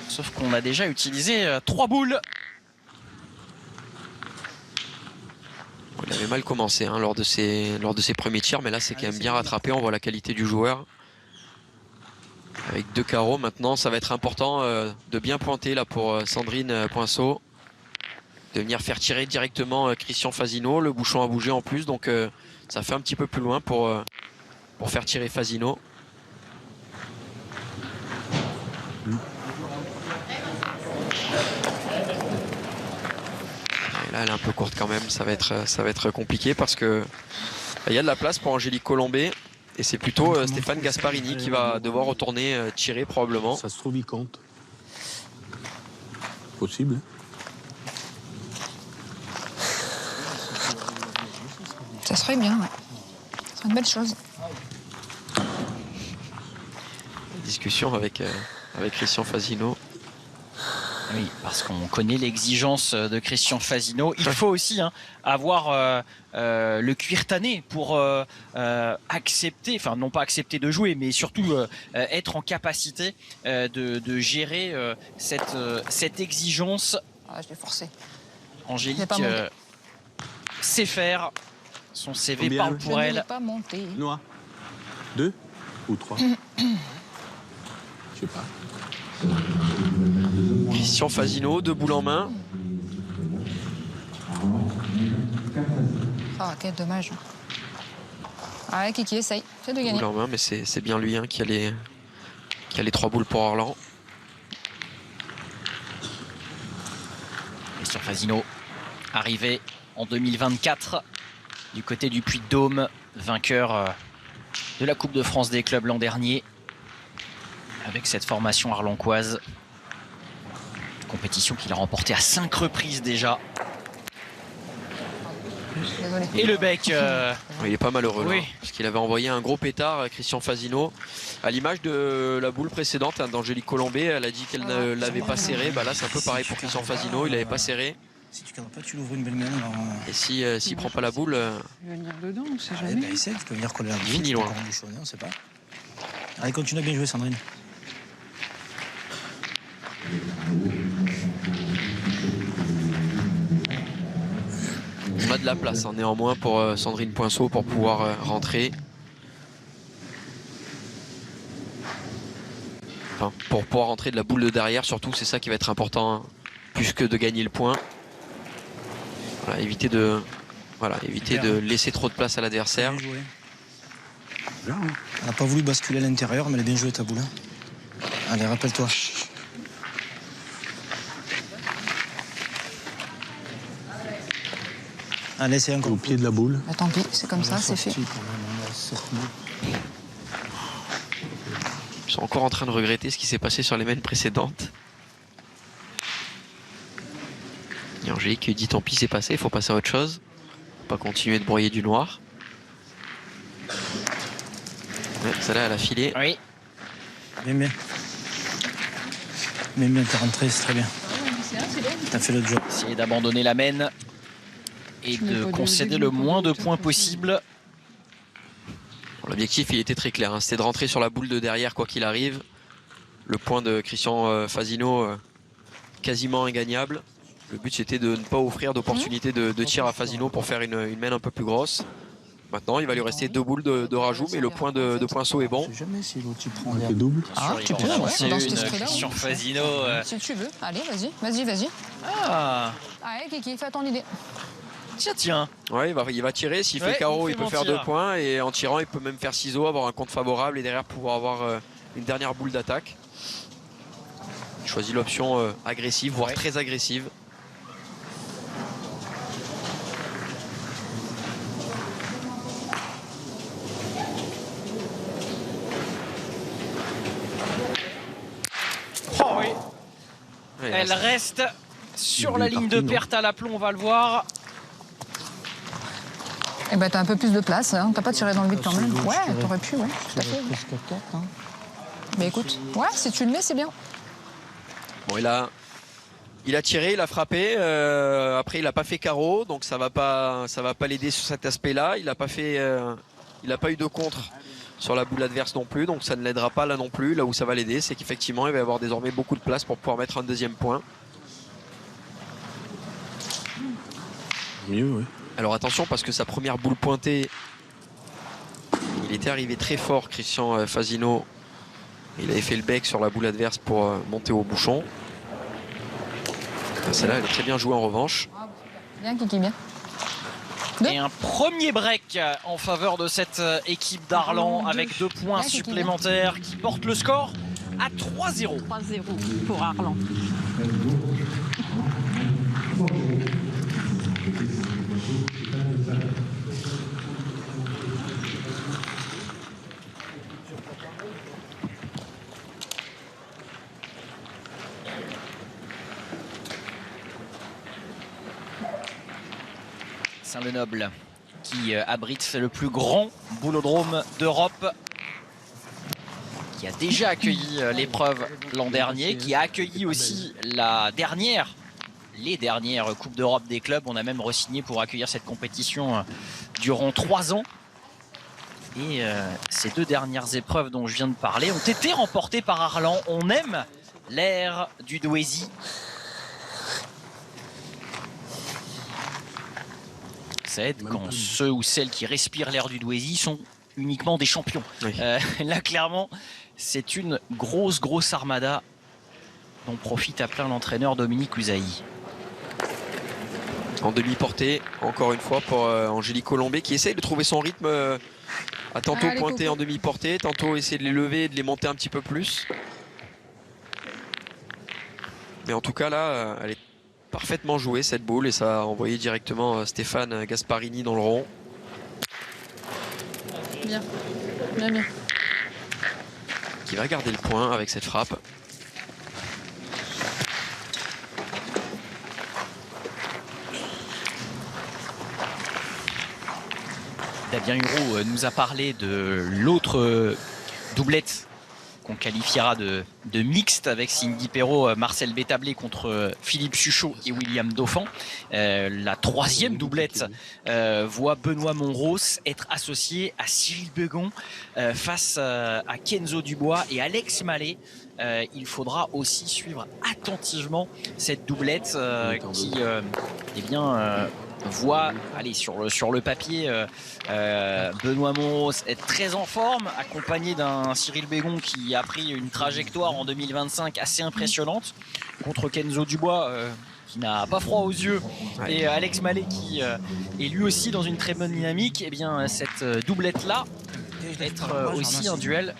sauf qu'on a déjà utilisé 3 boules. Il avait mal commencé hein, lors de ses premiers tirs, mais là c'est quand même bien rattrapé. On voit la qualité du joueur. Avec 2 carreaux maintenant, ça va être important de bien pointer là pour Sandrine Poinceau. De venir faire tirer directement Christian Fasino. Le bouchon a bougé en plus, donc ça fait un petit peu plus loin pour faire tirer Fasino. Et là, elle est un peu courte quand même. Ça va être compliqué parce que il y a de la place pour Angélique Colombé. Et c'est plutôt Stéphane Gasparini qui va devoir retourner tirer probablement. Ça se trouve, il compte. Possible. Ça serait bien, ouais. Ce serait une belle chose. Discussion avec Christian Fasino. Oui, parce qu'on connaît l'exigence de Christian Fasino. Il faut aussi avoir le cuir tanné pour accepter, enfin non pas accepter de jouer, mais surtout être en capacité de gérer cette exigence. Ah, je l'ai forcé. Angélique pas mauvais. sait faire. Son CV Combien? parle pour Je ne elle. l'ai pas monté. Noah 2 ou 3? Je sais pas. Christian Fasino, 2 boules en main. Ah, quel dommage. Ah, Kiki, essaye. C'est de gagner. Boule en main, mais c'est bien lui qui a les 3 boules pour Arlan. Christian Fasino, arrivé en 2024 du côté du Puy-de-Dôme, vainqueur de la Coupe de France des clubs l'an dernier avec cette formation arlancoise. Compétition qu'il a remportée à 5 reprises déjà. Désolé. Et le bec, Il est pas malheureux, Oui. là, parce qu'il avait envoyé un gros pétard à Christian Fasino. À l'image de la boule précédente d'Angélique Colombet, elle a dit qu'elle ne l'avait pas serré. Bah là, c'est un peu pareil pour Christian Fasino, il l'avait pas serré. Si tu cadres pas, tu l'ouvres une belle main. Alors, Et s'il prend pas la boule, Il va venir dedans, on sait allez, jamais. bah, essaie, tu peux venir coller la boule. Fini tu peux loin. encore bouchonner, on sait pas. Allez, continue à bien jouer, Sandrine. on a de la place néanmoins pour Sandrine Poinceau pour pouvoir rentrer. Enfin, pour pouvoir rentrer de la boule de derrière, surtout, c'est ça qui va être important, plus que de gagner le point. Voilà, éviter de laisser trop de place à l'adversaire. Bien joué. Elle n'a pas voulu basculer à l'intérieur, mais elle a bien joué ta boule. Allez, rappelle-toi. Allez, c'est encore. Au pied de la boule. Bah, tant pis, c'est comme ça, c'est fait. Ils sont encore en train de regretter ce qui s'est passé sur les mains précédentes. Et Angélique qui dit tant pis, c'est passé, il faut passer à autre chose. Faut pas continuer de broyer du noir. Ouais, celle-là, elle a filé. oui, Bien, bien. Bien, bien, t'es rentré, c'est très bien. T'as fait le job. essayer d'abandonner la mène et Je n'ai de pas de concéder début, le pas moins de de points temps, possible. Bon, l'objectif, il était très clair, hein, c'était de rentrer sur la boule de derrière quoi qu'il arrive. Le point de Christian Fasino, quasiment ingagnable. Le but, c'était de ne pas offrir d'opportunité de tir à Fasino pour faire une main un peu plus grosse. Maintenant, il va lui rester 2 boules de rajout, mais le point de Poinceau est bon. Je sais jamais si l'autre tu prends Ok, derrière. double. Ah, Sûr, tu il peux, va en ouais, lancer dans cet une, esprit-là. Christian ouais. Fasino. Si tu veux. Allez, vas-y. Ah, Allez, Kiki, fais ton idée. tiens. Ouais, il va tirer. S'il Ouais, fait carreau, il il fait peut faire mentir. 2 points. Et en tirant, il peut même faire ciseaux, avoir un compte favorable et derrière pouvoir avoir une dernière boule d'attaque. Il choisit l'option agressive, voire Ouais. très agressive. Oh oui, Ouais, elle reste sur Il la est ligne parti, de non perte à l'aplomb, on va le voir. Eh ben, t'as un peu plus de place, hein. T'as pas tiré dans le vide quand même. Gauche, Ouais, je dirais. t'aurais pu, ouais, tout à fait. Presque à 4, hein. Mais écoute, ouais, si tu le mets, c'est bien. Bon, il a tiré, il a frappé. Après, il n'a pas fait carreau, donc ça va pas l'aider sur cet aspect-là. Il n'a pas eu de contre sur la boule adverse non plus, donc ça ne l'aidera pas là non plus. Là où ça va l'aider, c'est qu'effectivement, il va y avoir désormais beaucoup de place pour pouvoir mettre un deuxième point. Mieux, oui. Alors attention, parce que sa première boule pointée, il était arrivé très fort, Christian Fasino. Il avait fait le bec sur la boule adverse pour monter au bouchon. Celle-là, elle est très bien jouée en revanche. Bien, Kiki, bien. Deux. Et un premier break en faveur de cette équipe d'Arlan avec 2 points Bien, Kiki, supplémentaires qui portent le score à 3-0. 3-0 pour Arlan. Saint-Lenoble qui abrite le plus grand boulodrome d'Europe, qui a déjà accueilli l'épreuve l'an dernier, qui a accueilli aussi les dernières Coupes d'Europe des clubs. On a même re-signé pour accueillir cette compétition durant 3 ans. Et ces 2 dernières épreuves dont je viens de parler ont été remportées par Arlan. On aime l'ère du Douaisis. ça aide quand ceux ou celles qui respirent l'air du Douaisis sont uniquement des champions. Oui. Là, clairement, c'est une grosse armada dont profite à plein l'entraîneur Dominique Usaï. En demi-portée, encore une fois pour Angélique Colombet qui essaye de trouver son rythme à tantôt pointer en demi-portée, tantôt essayer de les lever et de les monter un petit peu plus. Mais en tout cas là, elle est parfaitement jouée cette boule et ça a envoyé directement Stéphane Gasparini dans le rond. Bien. Qui va garder le point avec cette frappe. Damien Hureau nous a parlé de l'autre doublette qu'on qualifiera de mixte avec Cindy Perrault, Marcel Bétablé contre Philippe Suchot et William Dauphin. La troisième doublette voit Benoît Monros être associé à Cyril Begon face à Kenzo Dubois et Alex Mallet. Il faudra aussi suivre attentivement cette doublette qui voit, allez, sur le papier, Benoît Monros être très en forme, accompagné d'un Cyril Begon qui a pris une trajectoire en 2025 assez impressionnante, contre Kenzo Dubois qui n'a pas froid aux yeux, et Alex Mallet qui est lui aussi dans une très bonne dynamique. Et bien cette doublette-là être aussi un duel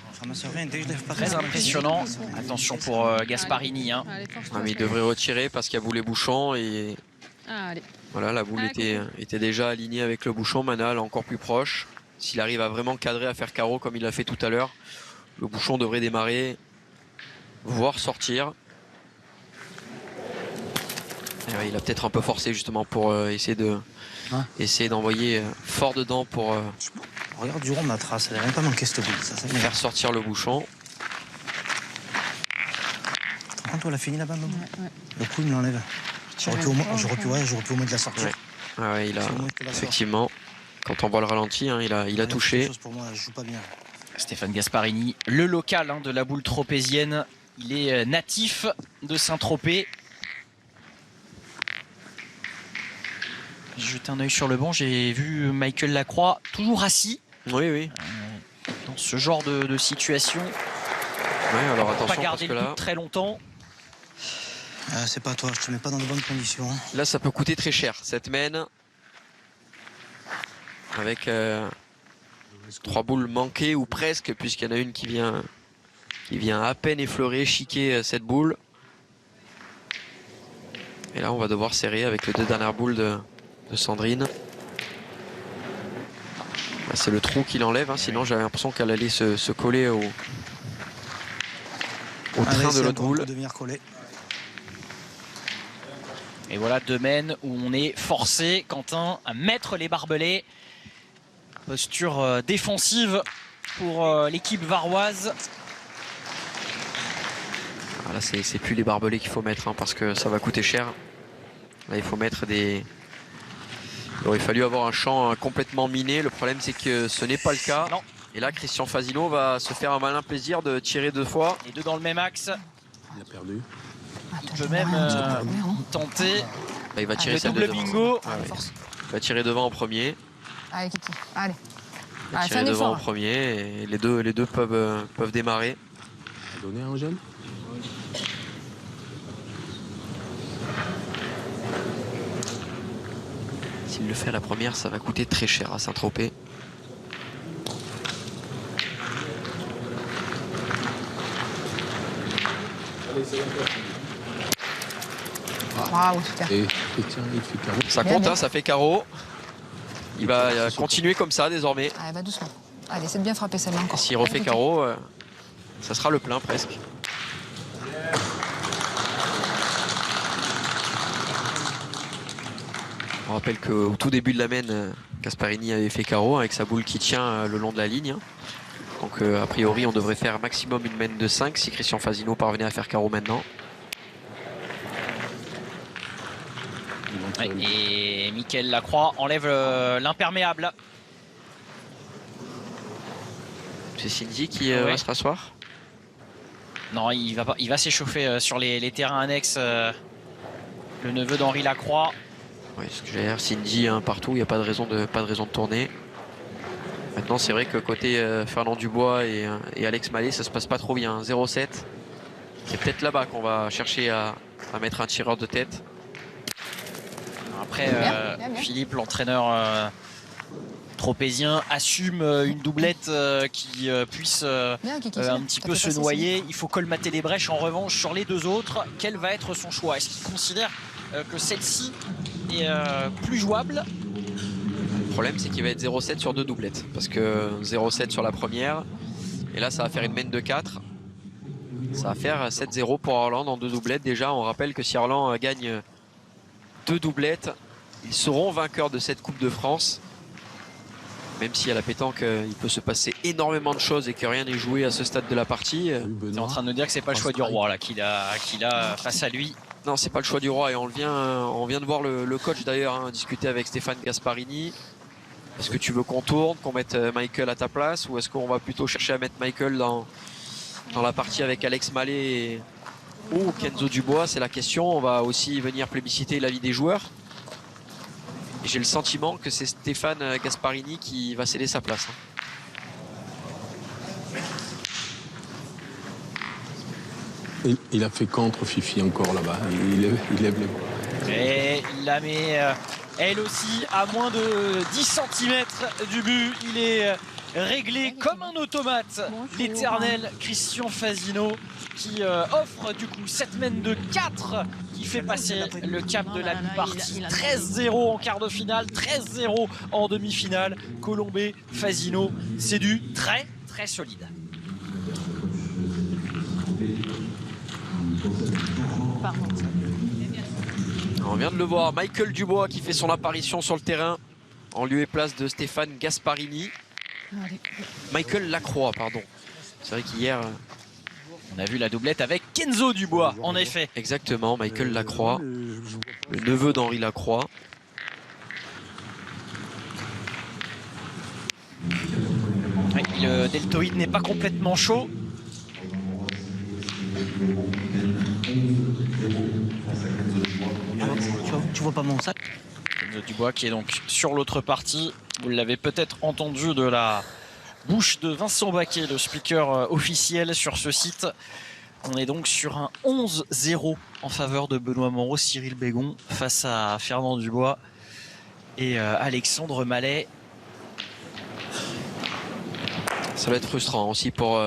très impressionnant. Attention pour Gasparini. Hein. Mais il devrait retirer parce qu'il y a boulet bouchon et voilà, la boule était déjà alignée avec le bouchon. Manal encore plus proche. S'il arrive à vraiment cadrer, à faire carreau comme il l'a fait tout à l'heure, le bouchon devrait démarrer, voire sortir. Et ouais, il a peut-être un peu forcé justement pour essayer d'envoyer fort dedans pour Regarde du rond ma trace, elle n'a même pas manqué cette boule. Ça faire sortir le bouchon. Quand on l'a fini là-bas, le coup il me l'enlève. J'aurais pu au moins de la sortir. Ouais, il a effectivement, quand on voit le ralenti, hein, il a touché. Pour moi, je joue pas bien. Stéphane Gasparini, le local de la boule tropézienne, il est natif de Saint-Tropez. J'ai jeté un œil sur le banc, j'ai vu Michael Lacroix toujours assis. Oui. Dans ce genre de situation. Oui, alors attention, pas garder le coup très longtemps. C'est pas toi, je te mets pas dans de bonnes conditions. Hein. Là, ça peut coûter très cher. Cette mène avec 3 boules manquées ou presque, puisqu'il y en a une qui vient à peine effleurer, chiquer cette boule. Et là, on va devoir serrer avec les 2 dernières boules de Sandrine. Là, c'est le trou qui l'enlève, hein, sinon j'avais l'impression qu'elle allait se coller au train de l'autre boule. Et voilà 2 mènes où on est forcé, Quentin, à mettre les barbelés. Posture défensive pour l'équipe varoise. Ah, là, c'est plus les barbelés qu'il faut mettre, hein, parce que ça va coûter cher. Là, il faut mettre des... Il aurait fallu avoir un champ complètement miné. Le problème, c'est que ce n'est pas le cas. Non. Et là, Christian Fasino va se faire un malin plaisir de tirer 2 fois. Les 2 dans le même axe. Il a perdu. Il peut même tenter Il va tirer le celle de double devant. bingo. Il va tirer devant en premier. Allez, Kiki, allez. Il va tirer devant en premier et les deux peuvent démarrer. On va donner à Angèle. S'il le fait à la première, ça va coûter très cher à Saint-Tropez. Waouh, super. Et tiens, il fait carreau. Ça compte, hein, ça fait carreau. Il va continuer comme ça désormais. Allez, va doucement. Allez, essaie de bien frapper celle-là encore. S'il refait carreau, ça sera le plein presque. On rappelle qu'au tout début de la mène, Gasparini avait fait carreau avec sa boule qui tient le long de la ligne. Donc a priori, on devrait faire maximum une mène de 5 si Christian Fasino parvenait à faire carreau maintenant. Ouais, et Mickaël Lacroix enlève l'imperméable. C'est Cindy qui va se rasseoir. Non, il va s'échauffer sur les terrains annexes. Le neveu d'Henri Lacroix. Oui, ce que j'allais dire, Cindy partout, il n'y a pas de raison de tourner. Maintenant, c'est vrai que côté Fernand Dubois et Alex Mallet, ça se passe pas trop bien. 0-7. C'est peut-être là-bas qu'on va chercher à mettre un tireur de tête. Après, Philippe, l'entraîneur tropézien, assume une doublette qui puisse un petit peu se noyer. Il faut colmater les brèches. En revanche, sur les deux autres, quel va être son choix? Est-ce qu'il considère que celle-ci est plus jouable? Le problème, c'est qu'il va être 0-7 sur deux doublettes. Parce que 0-7 sur la première. Et là, ça va faire une main de 4. Ça va faire 7-0 pour Orland en deux doublettes. Déjà, on rappelle que si Orland gagne deux doublettes, ils seront vainqueurs de cette Coupe de France. Même si à la pétanque, il peut se passer énormément de choses et que rien n'est joué à ce stade de la partie. Tu es en train de nous dire que c'est pas le choix du roi là qu'il a face à lui. Non, c'est pas le choix du roi et on vient de voir le coach d'ailleurs discuter avec Stéphane Gasparini. Est-ce que tu veux qu'on tourne, qu'on mette Michael à ta place, ou est-ce qu'on va plutôt chercher à mettre Michael dans la partie avec Alex Mallet ou Kenzo Dubois? C'est la question. On va aussi venir plébisciter l'avis des joueurs. Et j'ai le sentiment que c'est Stéphane Gasparini qui va céder sa place. Il a fait contre Fifi encore là-bas. Il lève les bras. Et il la met elle aussi à moins de 10 cm du but. Il est réglé comme un automate. L'éternel Christian Fasino qui offre du coup cette mène de 4 qui fait passer le cap de la mi-partie. 13-0 en quart de finale, 13-0 en demi-finale. Colombé, Fasino, c'est du très très solide. On vient de le voir, Michael Dubois qui fait son apparition sur le terrain en lieu et place de Stéphane Gasparini. Michael Lacroix, pardon. C'est vrai qu'hier, on a vu la doublette avec Kenzo Dubois, en effet. Exactement, Michael Lacroix, le neveu d'Henri Lacroix. Ouais, le deltoïde n'est pas complètement chaud. Tu vois pas mon sac? Kenzo Dubois qui est donc sur l'autre partie. Vous l'avez peut-être entendu de la bouche de Vincent Baquet, le speaker officiel sur ce site. On est donc sur un 11-0 en faveur de Benoît Moreau, Cyril Bégon face à Fernand Dubois et Alexandre Mallet. Ça va être frustrant aussi pour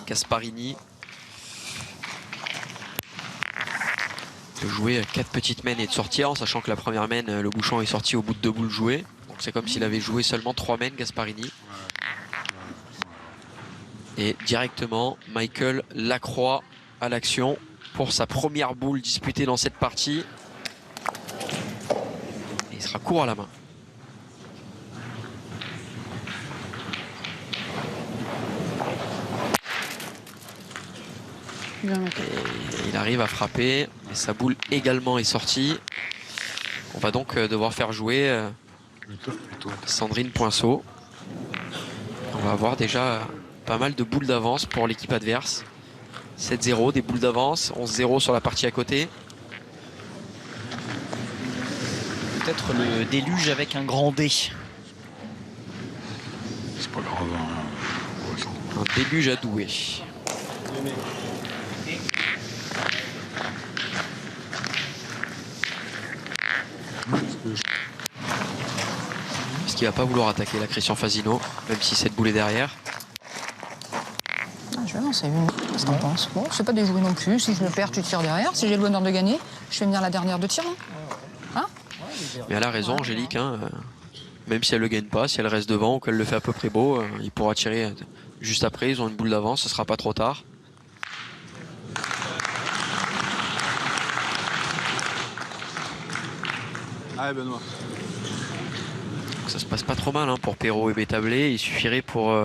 Gasparini. De jouer 4 petites mains et de sortir, en sachant que la première main, le bouchon est sorti au bout de 2 boules jouées. Donc c'est comme s'il avait joué seulement 3 mains, Gasparini. Et directement, Michael Lacroix à l'action pour sa première boule disputée dans cette partie. Et il sera court à la main. Et il arrive à frapper et sa boule également est sortie. On va donc devoir faire jouer Sandrine Poinceau. On va avoir déjà pas mal de boules d'avance pour l'équipe adverse. 7-0, des boules d'avance, 11-0 sur la partie à côté. Peut-être le déluge avec un grand D. C'est pas grave. Un déluge à douer. Est-ce qu'il va pas vouloir attaquer la Christian Fasino, même si cette boule est derrière? Je vais lancer une. Qu'est-ce que t'en penses? Bon, c'est pas déjoué non plus. Si je me perds, tu tires derrière. Si j'ai le bonheur de gagner, je fais venir la dernière de tir. Hein? Mais elle a raison, Angélique. Même si elle le gagne pas, si elle reste devant ou qu'elle le fait à peu près beau, il pourra tirer juste après. Ils ont une boule d'avance, ce sera pas trop tard. Allez Benoît. Ça se passe pas trop mal pour Perrault et Bétablé. Il suffirait pour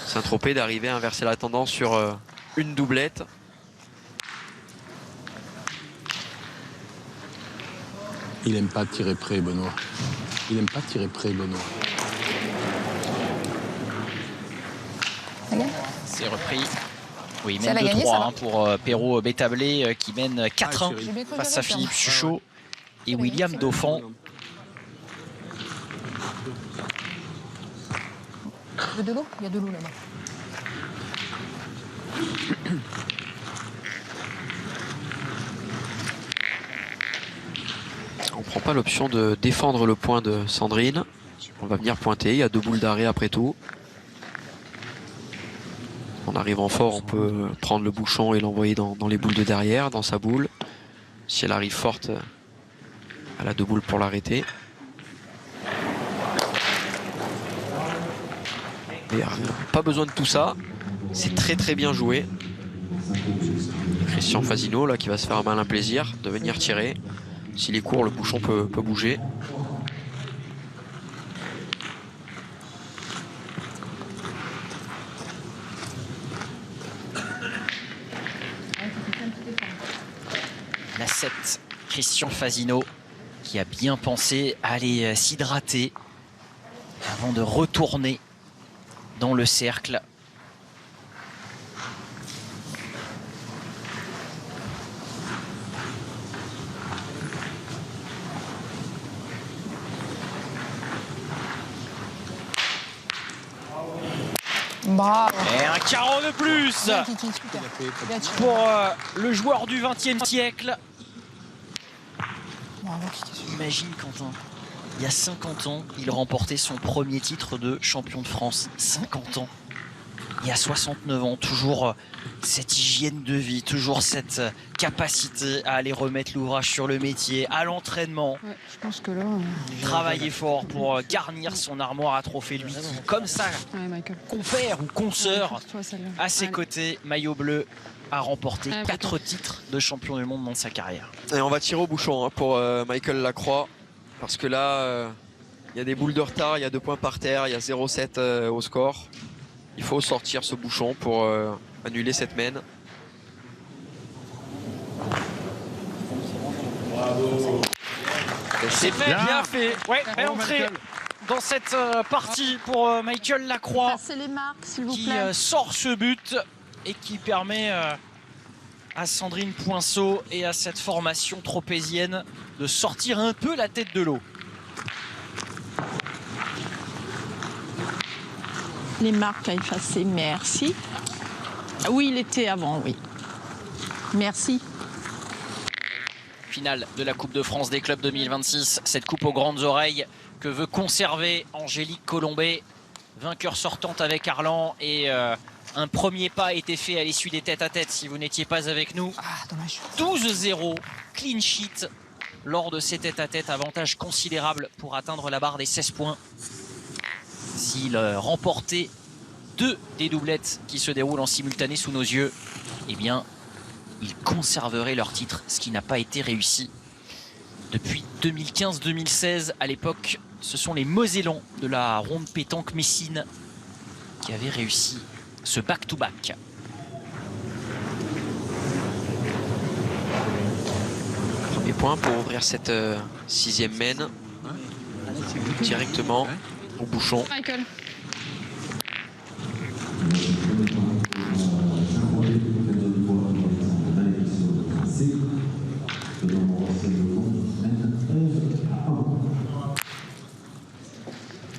Saint-Tropez d'arriver à inverser la tendance sur une doublette. Il aime pas tirer près, Benoît. Il aime pas tirer près, Benoît. C'est repris. Oui, Si elle mène a gagné, 2-3 pour Perrault Bétablé qui mène 4-1 J'ai bien cru que face j'allais à Philippe perdre. Suchot. et William Dauphin. Tu veux de l'eau? Il y a de l'eau là-bas. On prend pas l'option de défendre le point de Sandrine. On va venir pointer, il y a 2 boules d'arrêt après tout. En arrivant fort, on peut prendre le bouchon et l'envoyer dans les boules de derrière, dans sa boule. Si elle arrive forte, elle a 2 boules pour l'arrêter. Mais pas besoin de tout ça. C'est très bien joué. Christian Fasino là qui va se faire un malin plaisir de venir tirer. S'il est court, le bouchon peut bouger. La 7, Christian Fasino, qui a bien pensé à aller s'hydrater avant de retourner dans le cercle. Bravo. Et un carreau de plus Bien, Kiki, super. Bien tiré. pour le joueur du XXe siècle. Bravo, Kiki, super. Imagine Quentin, il y a 50 ans, il remportait son premier titre de champion de France. 50 ans. Il y a 69 ans, toujours cette hygiène de vie, toujours cette capacité à aller remettre l'ouvrage sur le métier, à l'entraînement. Ouais, je pense que là. Travailler fort pour garnir son armoire à trophées, lui, qui, comme ça, Ouais, Michael. compère ou consoeur Toi, celle-là. à ses Allez. côtés, maillot bleu, a remporté Ouais, 4 titres de champion du monde dans sa carrière. Et on va tirer au bouchon pour Michael Lacroix. Parce que là, il y a des boules de retard, il y a 2 points par terre, il y a 0,7 au score. Il faut sortir ce bouchon pour annuler cette mène. C'est fait, bien fait. Ouais, belle entrée dans cette partie pour Michael Lacroix, Passez les marques, s'il vous qui plaît. sort ce but et qui permet à Sandrine Poinceau et à cette formation tropézienne de sortir un peu la tête de l'eau. Les marques à effacer, merci. Ah oui, il était avant, oui. Merci. Finale de la Coupe de France des clubs 2026, cette coupe aux grandes oreilles que veut conserver Angélique Colombet, vainqueur sortante avec Arlan, et un premier pas a été fait à l'issue des tête-à-tête si vous n'étiez pas avec nous. Ah, dommage. 12-0, clean sheet lors de ces tête-à-tête, avantage considérable pour atteindre la barre des 16 points. S'il remportait 2 des doublettes qui se déroulent en simultané sous nos yeux, eh bien, ils conserveraient leur titre, ce qui n'a pas été réussi depuis 2015-2016. À l'époque, ce sont les Mosellans de la ronde pétanque Messine qui avaient réussi ce back-to-back. Premier point pour ouvrir cette 6e mène directement au bouchon. Michael.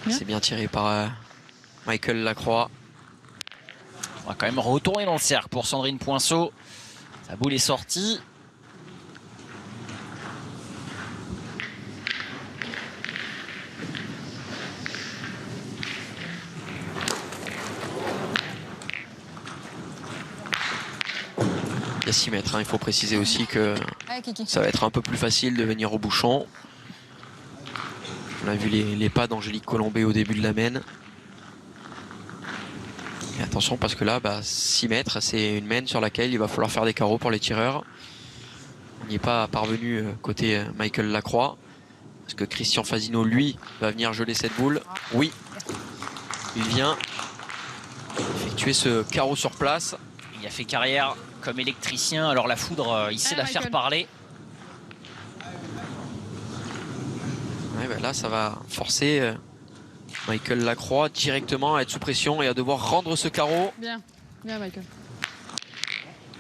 C'est bien tiré par Michael Lacroix. On va quand même retourner dans le cercle pour Sandrine Poinceau. Sa boule est sortie. Il y a 6 mètres, hein. Il faut préciser aussi que Allez, Kiki. ça va être un peu plus facile de venir au bouchon. On a vu les pas d'Angélique Colombet au début de la mène. Et attention parce que là, 6 mètres, c'est une mène sur laquelle il va falloir faire des carreaux pour les tireurs. On n'y est pas parvenu côté Michael Lacroix. Parce que Christian Fasino, lui, va venir geler cette boule. Oui, il vient effectuer ce carreau sur place. Il a fait carrière comme électricien, alors la foudre, il sait la faire parler. Ouais, là, ça va forcer Michael Lacroix directement à être sous pression et à devoir rendre ce carreau. Bien. Bien, Michael.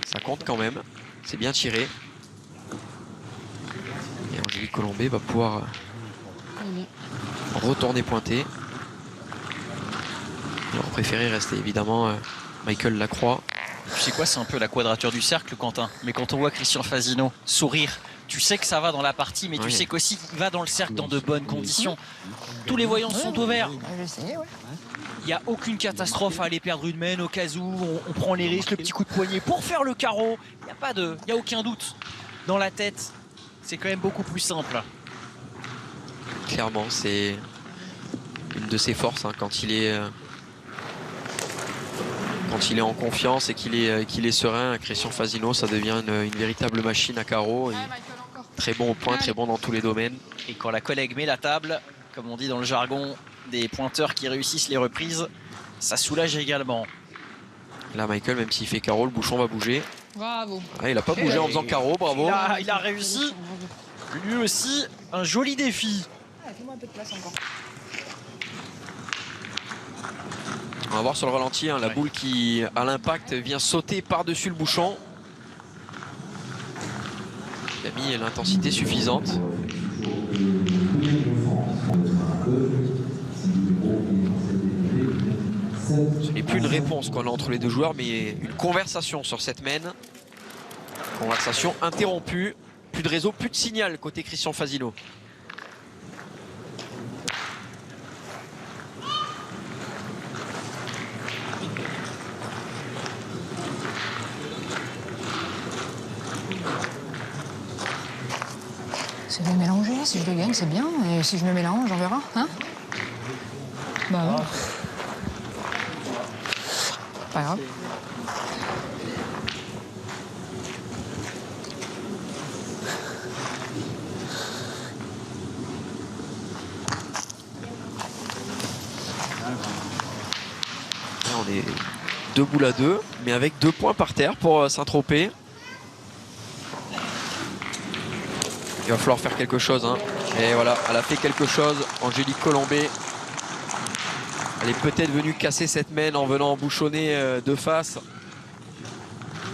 Ça compte quand même. C'est bien tiré. Et Angélique Colombet va pouvoir retourner pointer. Leur préféré restait évidemment Michael Lacroix. Tu sais quoi, c'est un peu la quadrature du cercle, Quentin. Mais quand on voit Christian Fasino sourire, tu sais que ça va dans la partie, mais tu sais qu'aussi il va dans le cercle dans de bonnes conditions. Tous les voyants sont au vert. Il n'y a aucune catastrophe à aller perdre une main au cas où on prend les risques, le petit coup de poignet pour faire le carreau. Il n'y a aucun doute. Dans la tête, c'est quand même beaucoup plus simple. Clairement, c'est une de ses forces hein, quand il est en confiance et qu'il est serein. Christian Fasino, ça devient une véritable machine à carreau. Très bon au point, très bon dans tous les domaines. Et quand la collègue met la table, comme on dit dans le jargon des pointeurs qui réussissent les reprises, ça soulage également. Là, Michael, même s'il fait carreau, le bouchon va bouger. Bravo. Ah, il n'a pas bougé en faisant carreau, bravo. Il a réussi. Lui aussi, un joli défi. Fais-moi un peu de place encore. On va voir sur le ralenti hein, la boule qui, à l'impact, vient sauter par-dessus le bouchon. Il a mis l'intensité suffisante. Ce n'est plus une réponse qu'on a entre les deux joueurs, mais une conversation sur cette main. Conversation interrompue. Plus de réseau, plus de signal côté Christian Fasino. C'est de mélanger, si je le gagne, c'est bien. Et si je me mélange, on verra. Hein bah ouais. Pas grave. Là, on est 2 boules à 2, mais avec 2 points par terre pour Saint-Tropez. Il va falloir faire quelque chose. Hein. Et voilà, elle a fait quelque chose. Angélique Colombet. Elle est peut-être venue casser cette main en venant bouchonner de face.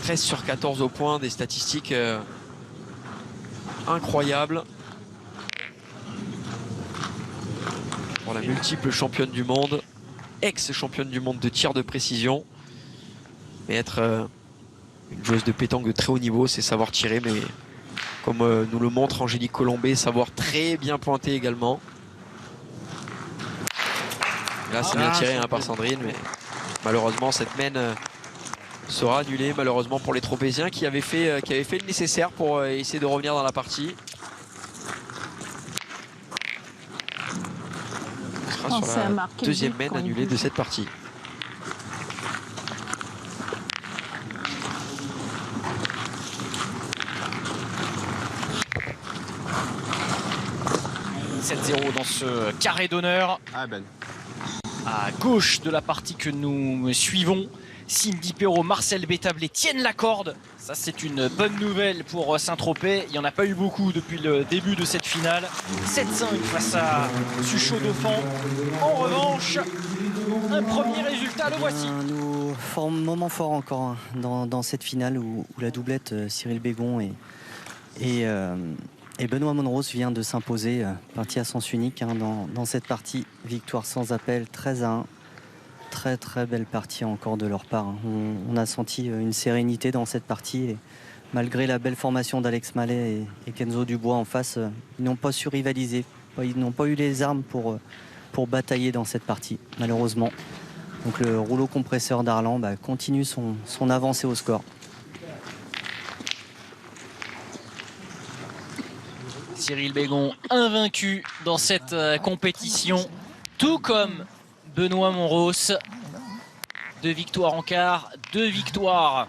13 sur 14 au point, des statistiques incroyables. Pour la multiple championne du monde, ex-championne du monde de tir de précision. Mais être une joueuse de pétanque de très haut niveau, c'est savoir tirer, mais comme nous le montre Angélique Colombet, savoir très bien pointer également. Là, c'est bien tiré hein, par Sandrine, mais malheureusement, cette main sera annulée. Malheureusement pour les Tropéziens qui avaient fait le nécessaire pour essayer de revenir dans la partie. Ce sera sur la deuxième main annulée de cette partie. Dans ce carré d'honneur. À gauche de la partie que nous suivons, Cindy Perrault, Marcel Bétablé tiennent la corde. Ça, c'est une bonne nouvelle pour Saint-Tropez. Il n'y en a pas eu beaucoup depuis le début de cette finale. 7-5 face à Suchaud-Dauphin. En revanche, un premier résultat, le voici. Moment fort encore hein, dans cette finale où la doublette Cyril Bégon et Benoît Monros vient de s'imposer, partie à sens unique hein, dans cette partie. Victoire sans appel, 13-1. Très très belle partie encore de leur part. Hein. On a senti une sérénité dans cette partie. Et malgré la belle formation d'Alex Mallet et Kenzo Dubois en face, ils n'ont pas su rivaliser. Ils n'ont pas eu les armes pour batailler dans cette partie, malheureusement. Donc le rouleau compresseur d'Arlan continue son avancée au score. Cyril Bégon invaincu dans cette compétition, tout comme Benoît Monros. 2 victoires en quart, 2 victoires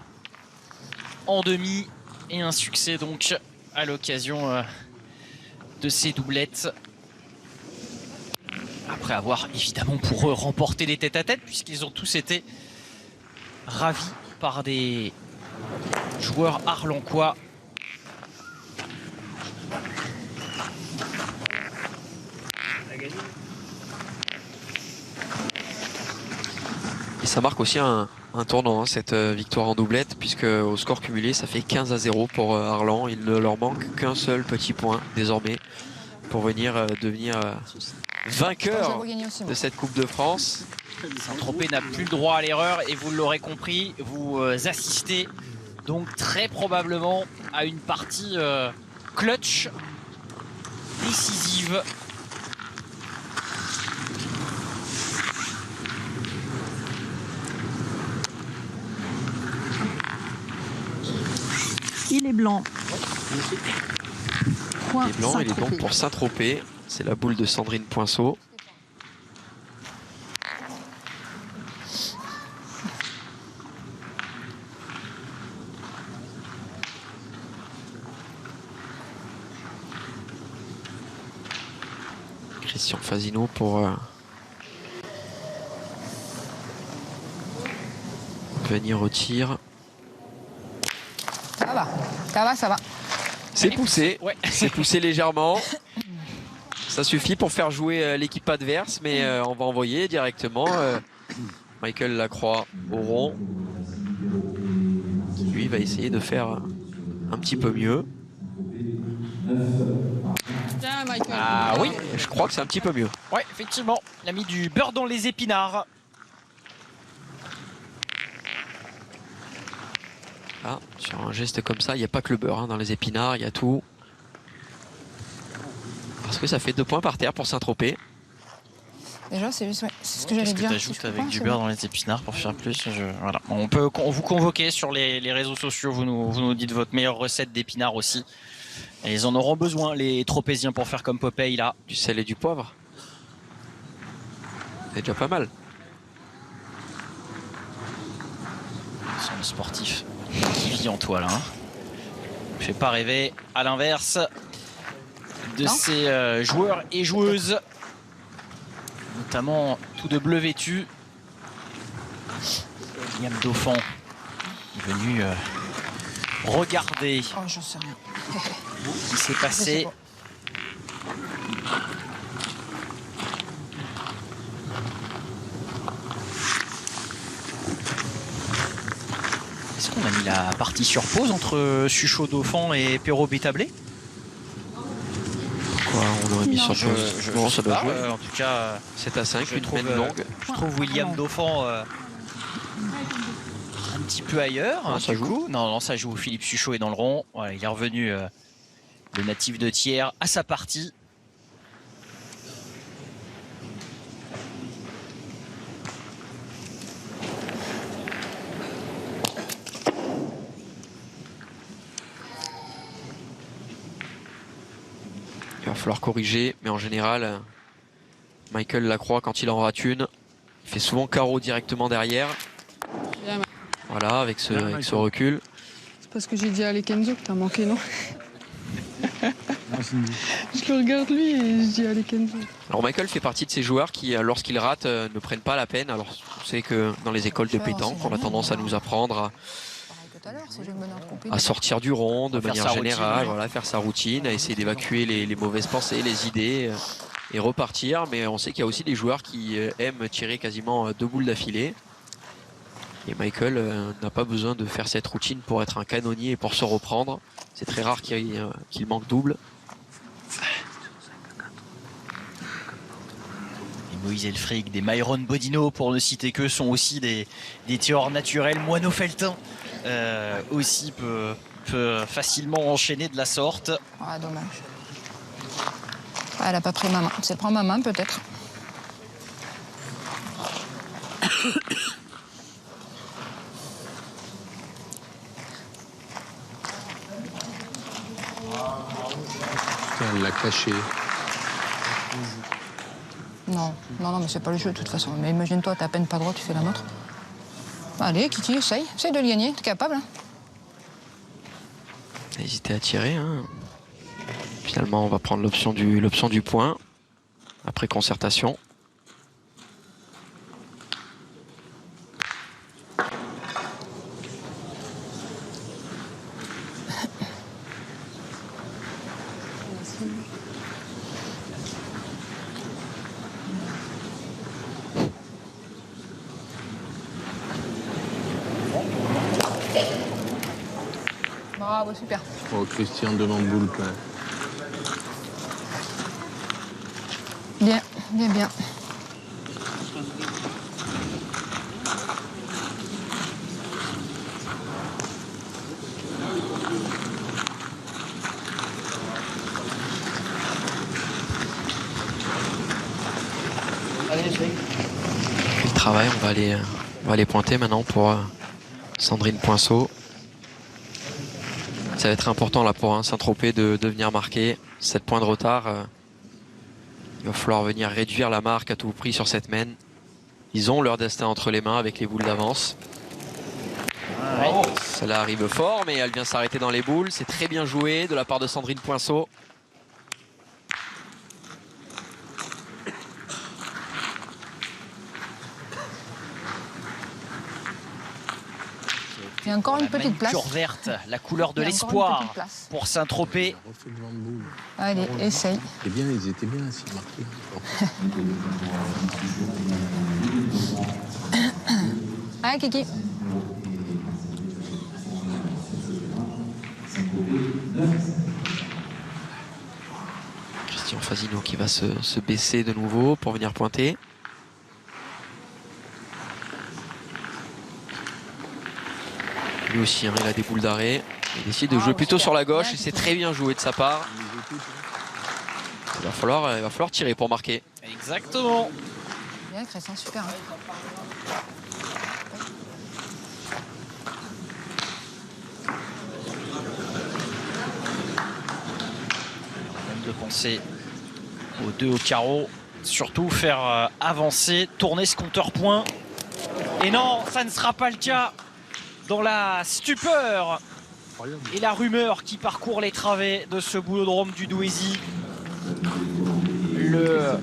en demi et un succès donc à l'occasion de ces doublettes. Après avoir évidemment pour eux remporté les tête-à-tête puisqu'ils ont tous été ravis par des joueurs arlencois. Et ça marque aussi un tournant, hein, cette victoire en doublette, puisque au score cumulé, ça fait 15-0 pour Arlan. Il ne leur manque qu'un seul petit point désormais pour venir devenir vainqueur de cette Coupe de France. Saint-Tropez n'a plus le droit à l'erreur et vous l'aurez compris, vous assistez donc très probablement à une partie clutch décisive. Il est blanc. Il est blanc, il est donc pour Saint-Tropez. C'est la boule de Sandrine Poinceau. Christian Fasino pour venir au tir. Ça va, ça va, ça va. C'est poussé, ouais. C'est poussé légèrement. Ça suffit pour faire jouer l'équipe adverse, mais on va envoyer directement Michael Lacroix au rond. Qui lui va essayer de faire un petit peu mieux. Bien, Michael. Ah oui, Je crois que c'est un petit peu mieux. ouais, effectivement, il a mis du beurre dans les épinards. Ah, sur un geste comme ça, il n'y a pas que le beurre hein, dans les épinards, il y a tout. Parce que ça fait 2 points par terre pour Saint-Tropez. Déjà, c'est juste, ouais, c'est ce que j'allais Qu'est-ce que dire. tu ajoutes Si je avec peux du pas, beurre c'est dans les épinards pour faire plus voilà. On peut vous convoquer sur les réseaux sociaux, vous nous dites votre meilleure recette d'épinards aussi. Et ils en auront besoin, les Tropéziens, pour faire comme Popeye là. Du sel et du poivre. C'est déjà pas mal. C'est le sportif qui vit en toi là. Hein. Fais pas rêver, à l'inverse de Non. ces joueurs et joueuses, notamment tout de bleu vêtu. William Dauphin est venu regarder Oh, j'en sais rien. ce qui s'est passé. Est-ce qu'on a mis la partie sur pause entre Suchot Dauphin et Perrault Bétablé? Quoi, on aurait mis Non, sur pause. Bon, ça doit jouer. En tout cas, 7-5, je une trouve, peine longue. je trouve William Dauphin un petit peu ailleurs. Non, ça du joue. coup. Non, ça joue. Philippe Suchot est dans le rond. Voilà, il est revenu, le natif de Thiers, à sa partie. Il va falloir corriger, mais en général, Michael Lacroix, quand il en rate une, il fait souvent carreau directement derrière. Bien, Voilà, avec ce recul. c'est parce que j'ai dit allez Kenzo que t'as manqué, non? Je le regarde lui et je dis allez Kenzo. Alors Michael fait partie de ces joueurs qui, lorsqu'ils ratent, ne prennent pas la peine. Alors on sait que dans les écoles de pétanque, on a tendance à nous apprendre Pareil que tout à l'heure, si je me note complet. à sortir du rond de Faire manière sa routine, générale, ouais. voilà, faire sa routine, à essayer d'évacuer les mauvaises pensées, les idées et repartir. Mais on sait qu'il y a aussi des joueurs qui aiment tirer quasiment 2 boules d'affilée. Et Michael n'a pas besoin de faire cette routine pour être un canonnier et pour se reprendre. C'est très rare qu'il manque double. Et Moïse Elfric, des Myron Bodino, pour ne citer que, sont aussi des tireurs naturels. Moineau Feltin aussi peut facilement enchaîner de la sorte. Ah, dommage. Ah, elle a pas pris ma main. C'est prendre ma main, peut-être. Putain, elle l'a caché. Non, mais c'est pas le jeu de toute façon. Mais imagine-toi, t'as à peine pas droit, tu fais la montre. Allez, Kitty, essaye. Essaye de le gagner, t'es capable. Hein. N'hésitez à tirer. Hein. Finalement, on va prendre l'option du point après concertation. Ah, bah, super. Oh, Christian demande boule plein. Bien, bien, bien. Le travail, on va aller pointer maintenant pour Sandrine Poinceau. Ça va être important là pour Saint-Tropez de venir marquer. 7 points de retard. Il va falloir venir réduire la marque à tout prix sur cette mène. Ils ont leur destin entre les mains avec les boules d'avance. Celle-là arrive fort, mais elle vient s'arrêter dans les boules. C'est très bien joué de la part de Sandrine Poinceau. Et encore une petite place. Manucure verte, la couleur de Il y a encore une l'espoir petite place. pour Saint-Tropez. Allez, essaye. C'est bien, ils étaient bien assis marqués. Allez, Kiki. Christian Fasino qui va se baisser de nouveau pour venir pointer. Lui aussi, il a des boules d'arrêt. Il décide de jouer plutôt sur la gauche et c'est très bien joué de sa part. Il va falloir tirer pour marquer. Exactement. Bien, Christian, super. Même de penser aux 2 au carreau. Surtout faire avancer, tourner ce compteur point. Et non, ça ne sera pas le cas. Dans la stupeur et la rumeur qui parcourt les travées de ce boulodrome du Douaisis. Le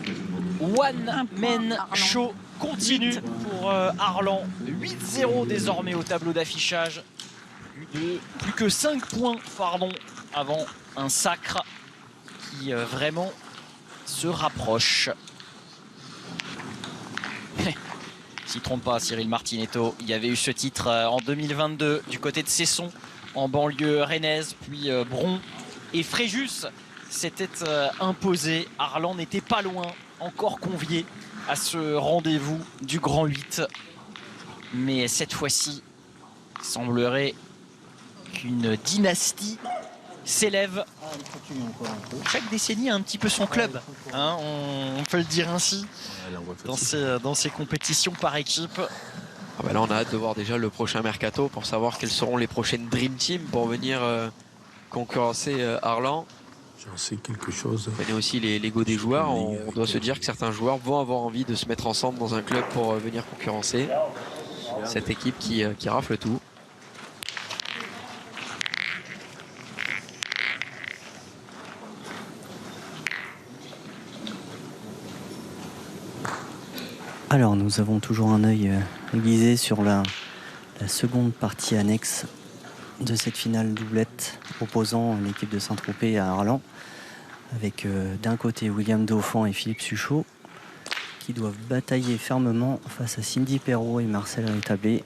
One Man Show continue pour Arlan. 8-0 désormais au tableau d'affichage. Plus que 5 points avant un sacre qui vraiment se rapproche. S'y trompe pas, Cyril Martinetto. Il y avait eu ce titre en 2022 du côté de Cesson, en banlieue rennaise, puis Bron et Fréjus s'était imposé. Arlan n'était pas loin, encore convié à ce rendez-vous du Grand 8. Mais cette fois-ci, il semblerait qu'une dynastie s'élève. Chaque décennie a un petit peu son club, hein, on peut le dire ainsi, dans ces compétitions par équipe. Ah bah là, on a hâte de voir déjà le prochain mercato pour savoir quelles seront les prochaines Dream Team pour venir concurrencer Arlan. J'en sais quelque chose. On connaît aussi l'ego des joueurs. On doit se dire que certains joueurs vont avoir envie de se mettre ensemble dans un club pour venir concurrencer cette équipe qui rafle tout. Alors nous avons toujours un œil aiguisé sur la seconde partie annexe de cette finale doublette opposant l'équipe de Saint-Tropez à Arlan, avec d'un côté William Dauphin et Philippe Suchot qui doivent batailler fermement face à Cindy Perrault et Marcel Rétablé,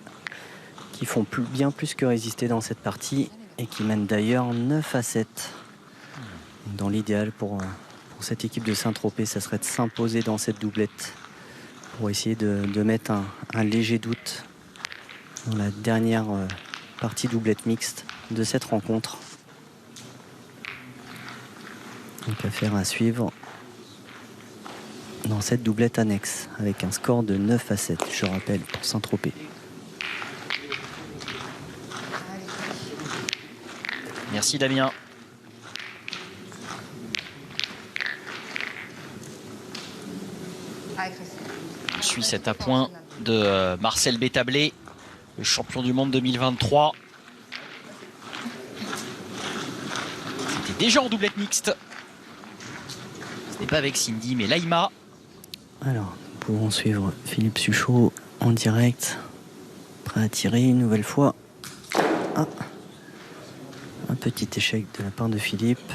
qui font bien plus que résister dans cette partie et qui mènent d'ailleurs 9-7. Dans l'idéal pour cette équipe de Saint-Tropez, ça serait de s'imposer dans cette doublette pour essayer de mettre un léger doute dans la dernière partie doublette mixte de cette rencontre. Donc affaire à suivre dans cette doublette annexe avec un score de 9-7, je rappelle, pour Saint-Tropez. Merci Damien. On suit cet appoint de Marcel Bétablé, le champion du monde 2023. C'était déjà en doublette mixte. Ce n'est pas avec Cindy, mais Laïma. Alors, nous pouvons suivre Philippe Suchot en direct, prêt à tirer une nouvelle fois. Ah, un petit échec de la part de Philippe.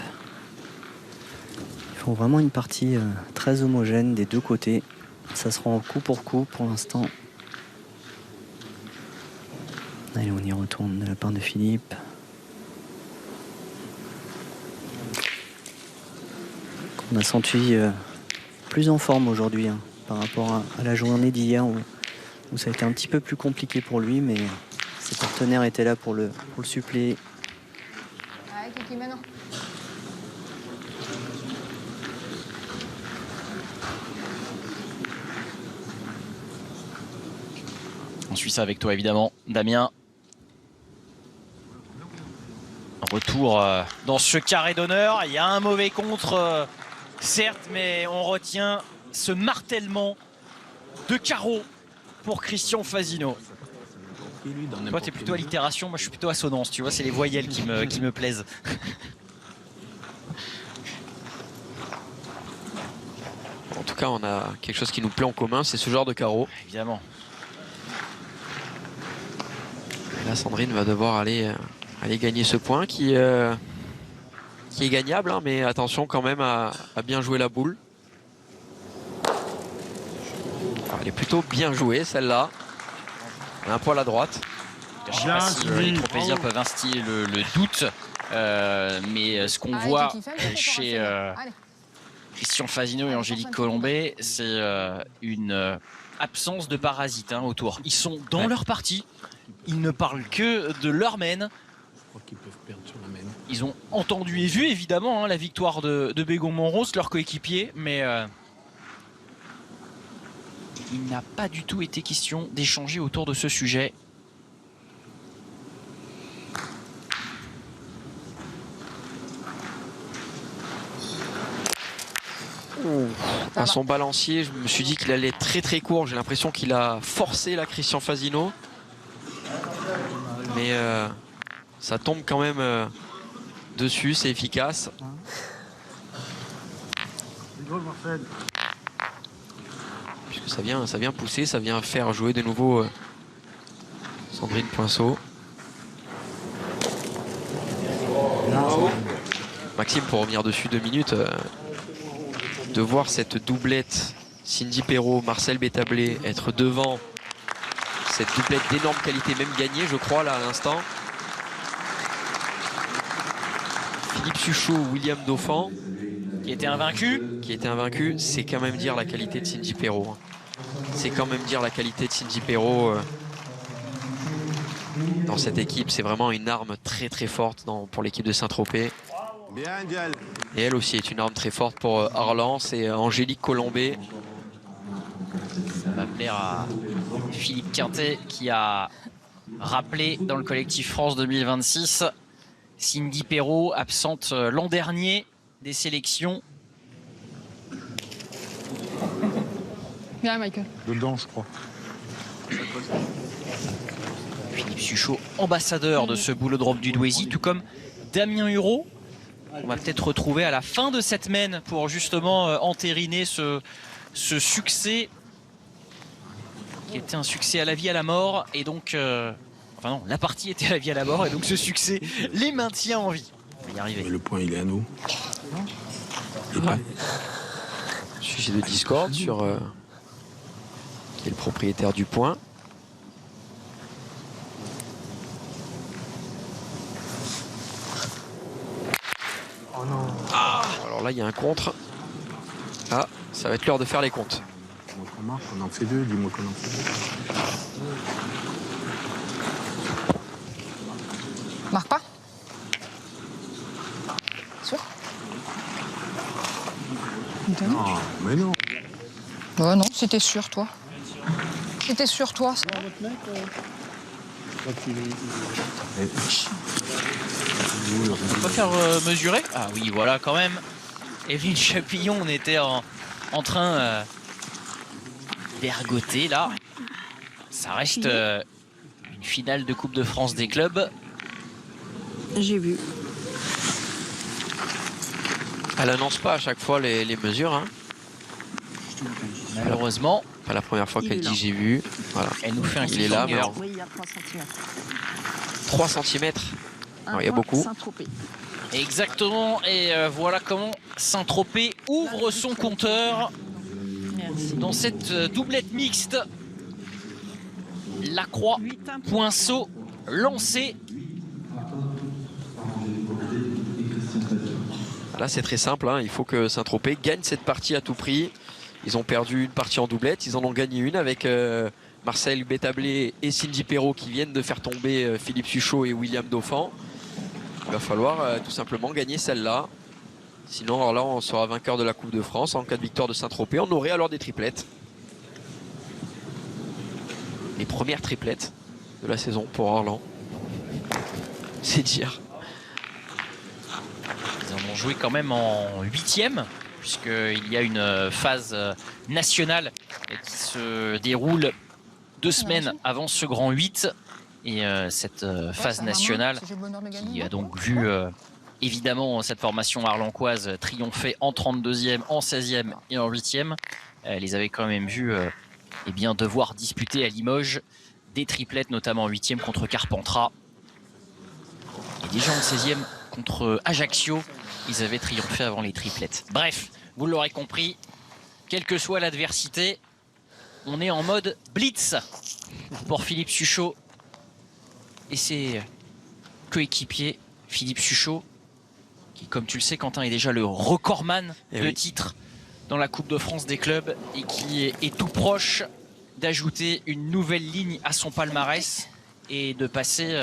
Ils font vraiment une partie très homogène des deux côtés. Ça se rend coup pour l'instant. Allez, on y retourne de la part de Philippe. On a senti plus en forme aujourd'hui hein, par rapport à la journée d'hier où ça a été un petit peu plus compliqué pour lui, mais ses partenaires étaient là pour le suppléer. Allez, Kiki, maintenant. On suit ça avec toi évidemment, Damien. Retour dans ce carré d'honneur. Il y a un mauvais contre, certes, mais on retient ce martèlement de carreau pour Christian Fasino. Toi, tu es plutôt allitération, moi je suis plutôt assonance. Tu vois, c'est les voyelles qui me plaisent. En tout cas, on a quelque chose qui nous plaît en commun, c'est ce genre de carreau. Évidemment. Et là, Sandrine va devoir aller gagner ce point qui est gagnable, hein, mais attention quand même à bien jouer la boule. Alors, elle est plutôt bien jouée celle-là. Un poil à droite. Je sais pas si les tropéziens peuvent instiller le doute, mais ce qu'on voit chez Christian Fasino et Angélique Colombet, c'est une absence de parasites hein, autour. Ils sont dans leur partie, ils ne parlent que de leur mène. Ils ont entendu et vu évidemment hein, la victoire de Bégon-Monros, leur coéquipier, mais il n'a pas du tout été question d'échanger autour de ce sujet. À son balancier, je me suis dit qu'il allait très très court. J'ai l'impression qu'il a forcé la Christian Fasino. Mais ça tombe quand même dessus, c'est efficace. Puisque ça vient pousser, ça vient faire jouer de nouveau Sandrine Poinceau. Maxime, pour revenir dessus 2 minutes, de voir cette doublette Cindy Perrault, Marcel Bétablé être devant cette doublette d'énorme qualité, même gagnée je crois là à l'instant. Philippe Suchot, William Dauphin qui était invaincu, c'est quand même dire la qualité de Cindy Perrault. C'est quand même dire la qualité de Cindy Perrault dans cette équipe. C'est vraiment une arme très très forte pour l'équipe de Saint-Tropez. Et elle aussi est une arme très forte pour Arlan. C'est Angélique Colombet. Ça va plaire à Philippe Quintet qui a rappelé dans le collectif France 2026 Cindy Perrault, absente l'an dernier des sélections. Viens, Michael. Dedans, je crois. Philippe Suchot, ambassadeur de ce boulodrome du Douaisis, tout comme Damien Hureau. On va peut-être retrouver à la fin de cette mène pour justement entériner ce succès qui était un succès à la vie à la mort. Et donc, enfin non, la partie était à la vie à la mort et donc ce succès les maintient en vie. On va y arriver. Mais le point, il est à nous. Sujet de discorde sur qui est le propriétaire du point. Oh non. Ah, alors là, il y a un contre. Ah, ça va être l'heure de faire les comptes. Dis-moi qu'on marque, on en fait 2, dis-moi qu'on en fait 2. Marque pas. Sûr? Non, mais non. Ouais, non, c'était sûr, toi. C'était sûr, toi. On peut pas faire mesurer. Ah oui, voilà quand même. Evelyne Chapillon, on était en train d'ergoter là. Ça reste une finale de Coupe de France des clubs. J'ai vu. Elle annonce pas à chaque fois les mesures. Hein. Malheureusement. Pas la première fois qu'elle dit j'ai vu. Voilà. Elle nous fait un Il est là, mais Oui, il y a 3 cm. 3 cm. Il y a beaucoup. Exactement. Et voilà comment Saint-Tropez ouvre son compteur. Merci. Dans cette doublette mixte. Lacroix, Poinceau, lancé. Là, c'est très simple, hein. Il faut que Saint-Tropez gagne cette partie à tout prix. Ils ont perdu une partie en doublette, ils en ont gagné une avec Marcel Bétablé et Cindy Perrault qui viennent de faire tomber Philippe Suchot et William Dauphin. Il va falloir tout simplement gagner celle-là. Sinon, alors là, on sera vainqueur de la Coupe de France. En cas de victoire de Saint-Tropez, on aurait alors des triplettes. Les premières triplettes de la saison pour Orlan. C'est dire. Ils en ont joué quand même en 8e, puisqu'il y a une phase nationale qui se déroule 2 semaines avant ce grand 8. Et cette phase nationale qui a donc vu évidemment cette formation arlancoise triompher en 32e, en 16e et en 8e. Les avait quand même vus eh bien, devoir disputer à Limoges des triplettes, notamment en 8e contre Carpentras. Et déjà en 16e contre Ajaccio, ils avaient triomphé avant les triplettes. Bref, vous l'aurez compris, quelle que soit l'adversité, on est en mode blitz pour Philippe Suchot et ses coéquipiers. Philippe Suchot, qui, comme tu le sais, Quentin, est déjà le recordman de titres dans la Coupe de France des clubs et qui est tout proche d'ajouter une nouvelle ligne à son palmarès et de passer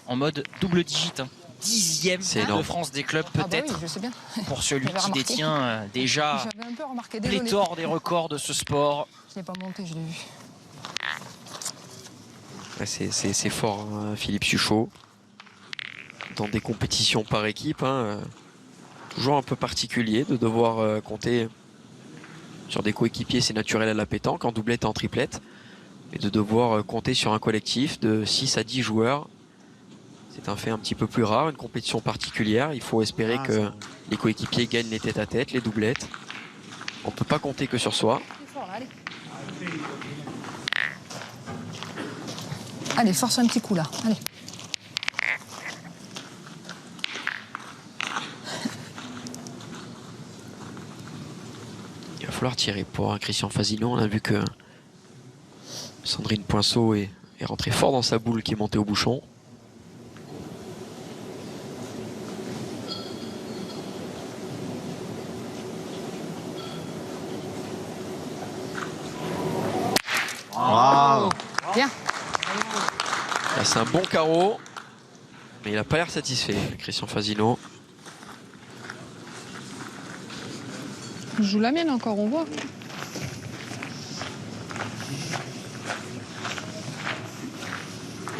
en mode double digit. 10e Coupe de France des clubs, peut-être, pour celui qui détient déjà pléthore des records de ce sport. Je l'ai pas monté, je l'ai vu. C'est fort, hein, Philippe Suchot. Dans des compétitions par équipe, hein, toujours un peu particulier de devoir compter sur des coéquipiers, c'est naturel à la pétanque, en doublette et en triplette. Et de devoir compter sur un collectif de 6 à 10 joueurs. C'est un fait un petit peu plus rare, une compétition particulière. Il faut espérer que les coéquipiers gagnent les tête-à-tête, les doublettes. On ne peut pas compter que sur soi. Allez, force un petit coup là. Allez. Il va falloir tirer pour Christian Fasino. On a vu que Sandrine Poinceau est rentrée fort dans sa boule qui est montée au bouchon. Wow. Bien. C'est un bon carreau, mais il n'a pas l'air satisfait, Christian Fasino. Je joue la mienne encore, on voit.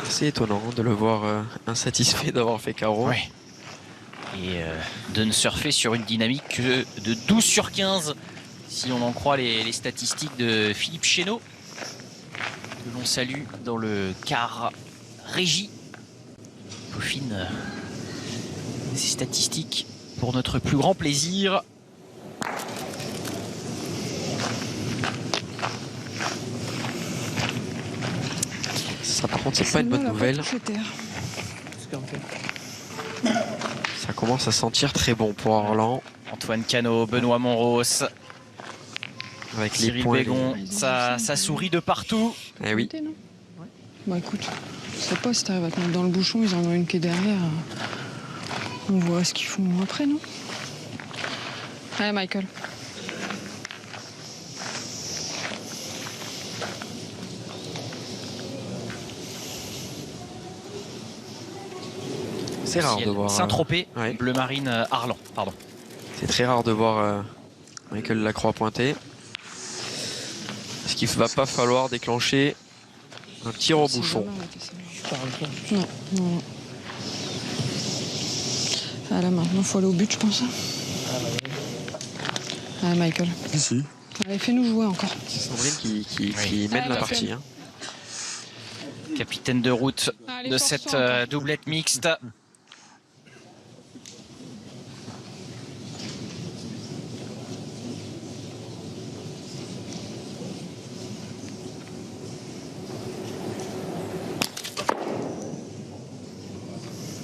C'est étonnant de le voir insatisfait d'avoir fait carreau. Ouais. Et de ne surfer sur une dynamique que de 12 sur 15, si on en croit les statistiques de Philippe Chénaud, que l'on salue dans le quart régie. Peaufine ces statistiques pour notre plus grand plaisir. Ça, par contre, c'est pas une bonne nouvelle. Ça commence à sentir très bon pour Orlan. Antoine Cano, Benoît Monros, avec Cyril les points. Bégon, ça sourit de partout. Eh oui. Bah écoute, je sais pas si t'arrives à te mettre dans le bouchon, ils en ont une qui est derrière. On voit ce qu'ils font après, non? Allez, Michael. C'est rare de voir. Saint-Tropez, Bleu Marine Arlan, pardon. C'est très rare de voir Michael Lacroix pointer. Est-ce qu'il va pas falloir déclencher un tir au bouchon? Non, non. Ah là maintenant, il faut aller au but, je pense. Allez, Michael. Ici. Allez, fais-nous jouer encore. C'est Sandrine qui mène la partie. Hein. Capitaine de route de cette doublette mixte.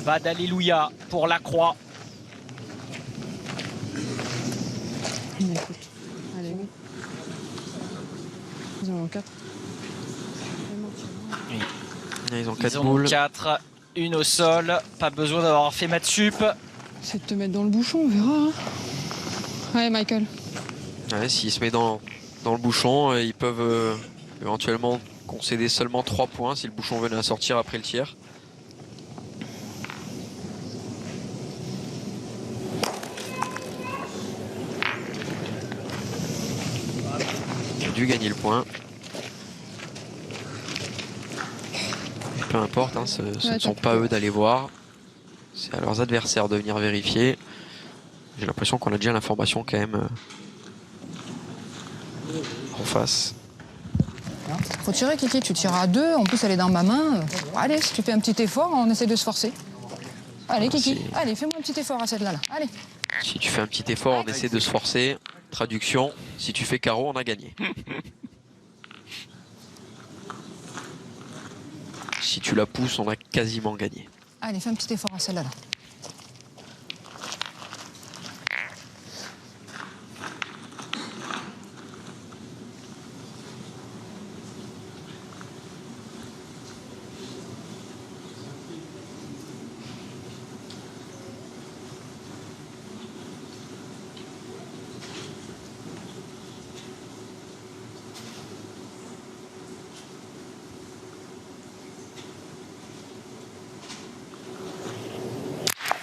Pas d'alléluia pour Lacroix. Allez, oui. Ils en ont 4. Ils ont 4 boules. 4, une au sol. Pas besoin d'avoir fait maths sup. C'est de te mettre dans le bouchon, on verra. Hein. Ouais, Michael. Ouais, s'il se met dans le bouchon, ils peuvent éventuellement concéder seulement 3 points si le bouchon venait à sortir après le tir. Il a dû gagner le point. Peu importe, hein, ce ne sont pas eux d'aller voir. C'est à leurs adversaires de venir vérifier. J'ai l'impression qu'on a déjà l'information quand même en face. Faut tirer, Kiki, tu tires à 2, en plus elle est dans ma main. Allez, si tu fais un petit effort, on essaie de se forcer. Allez, Kiki, allez, fais-moi un petit effort à celle-là. Là. Allez. Si tu fais un petit effort, on essaie de se forcer. Traduction, si tu fais carreau, on a gagné. Si tu la pousses, on a quasiment gagné. Allez, fais un petit effort à celle-là. Là.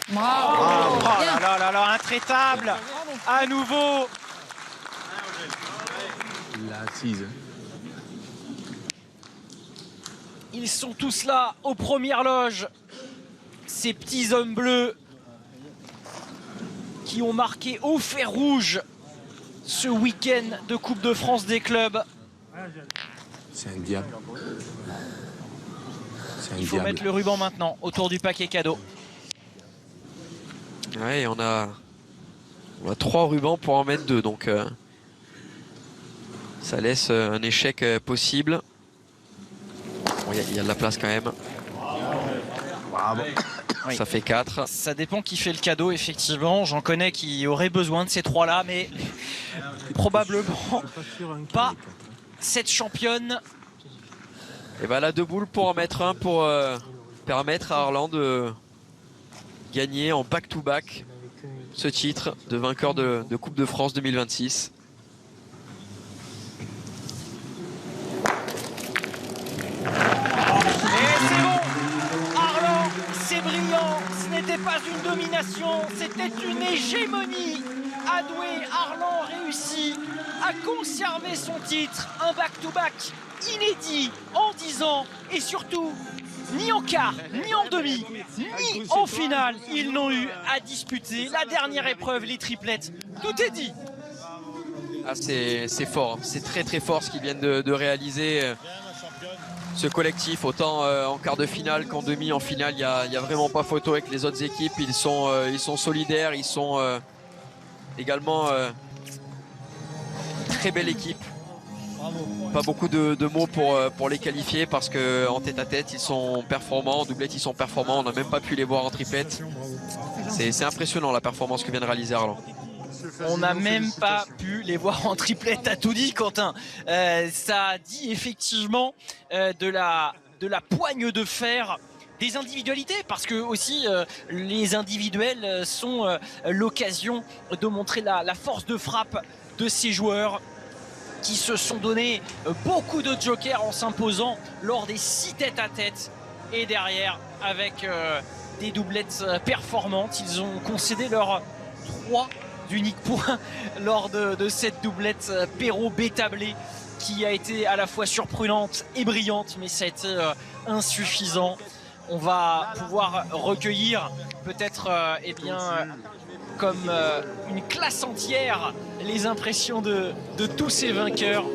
Bravo. Oh là là là là, intraitable. À nouveau. La assise. Ils sont tous là aux premières loges. Ces petits hommes bleus qui ont marqué au fer rouge ce week-end de Coupe de France des clubs. C'est un diable. Il faut mettre le ruban maintenant autour du paquet cadeau. Ouais, on a 3 rubans pour en mettre 2, donc ça laisse un échec possible. Bon, il y a de la place quand même. Bravo. Oui. Ça fait 4. Ça dépend qui fait le cadeau, effectivement. J'en connais qui auraient besoin de ces 3-là, mais probablement pas cette championne. Et ben là, 2 boules pour en mettre un pour permettre à Arlan de gagner en back-to-back ce titre de vainqueur de Coupe de France 2026. C'est brillant, ce n'était pas une domination, c'était une hégémonie. Adoué, Arlan réussit à conserver son titre, un back-to-back inédit en 10 ans et surtout, ni en quart, ni en demi, ni en finale, ils n'ont eu à disputer la dernière épreuve, les triplettes. Tout est dit. Ah, c'est fort, c'est très très fort ce qu'ils viennent de réaliser. Ce collectif, autant en quart de finale qu'en demi, en finale, il y a vraiment pas photo avec les autres équipes. Ils sont solidaires, ils sont également très belle équipe. Pas beaucoup de mots pour les qualifier parce qu'en tête-à-tête, ils sont performants, en doublette, ils sont performants. On n'a même pas pu les voir en triplette. C'est impressionnant la performance que vient de réaliser Arlan. On n'a même pas pu les voir en triplette, t'as tout dit Quentin. Ça dit effectivement de la poigne de fer des individualités, parce que aussi les individuels sont l'occasion de montrer la force de frappe de ces joueurs qui se sont donné beaucoup de jokers en s'imposant lors des 6 tête-à-tête, et derrière avec des doublettes performantes, ils ont concédé leurs 3 d'uniques points lors de cette doublette Perrault-Bétablé qui a été à la fois surprenante et brillante, mais ça a été insuffisant. On va pouvoir recueillir peut-être eh bien comme une classe entière les impressions de tous ces vainqueurs.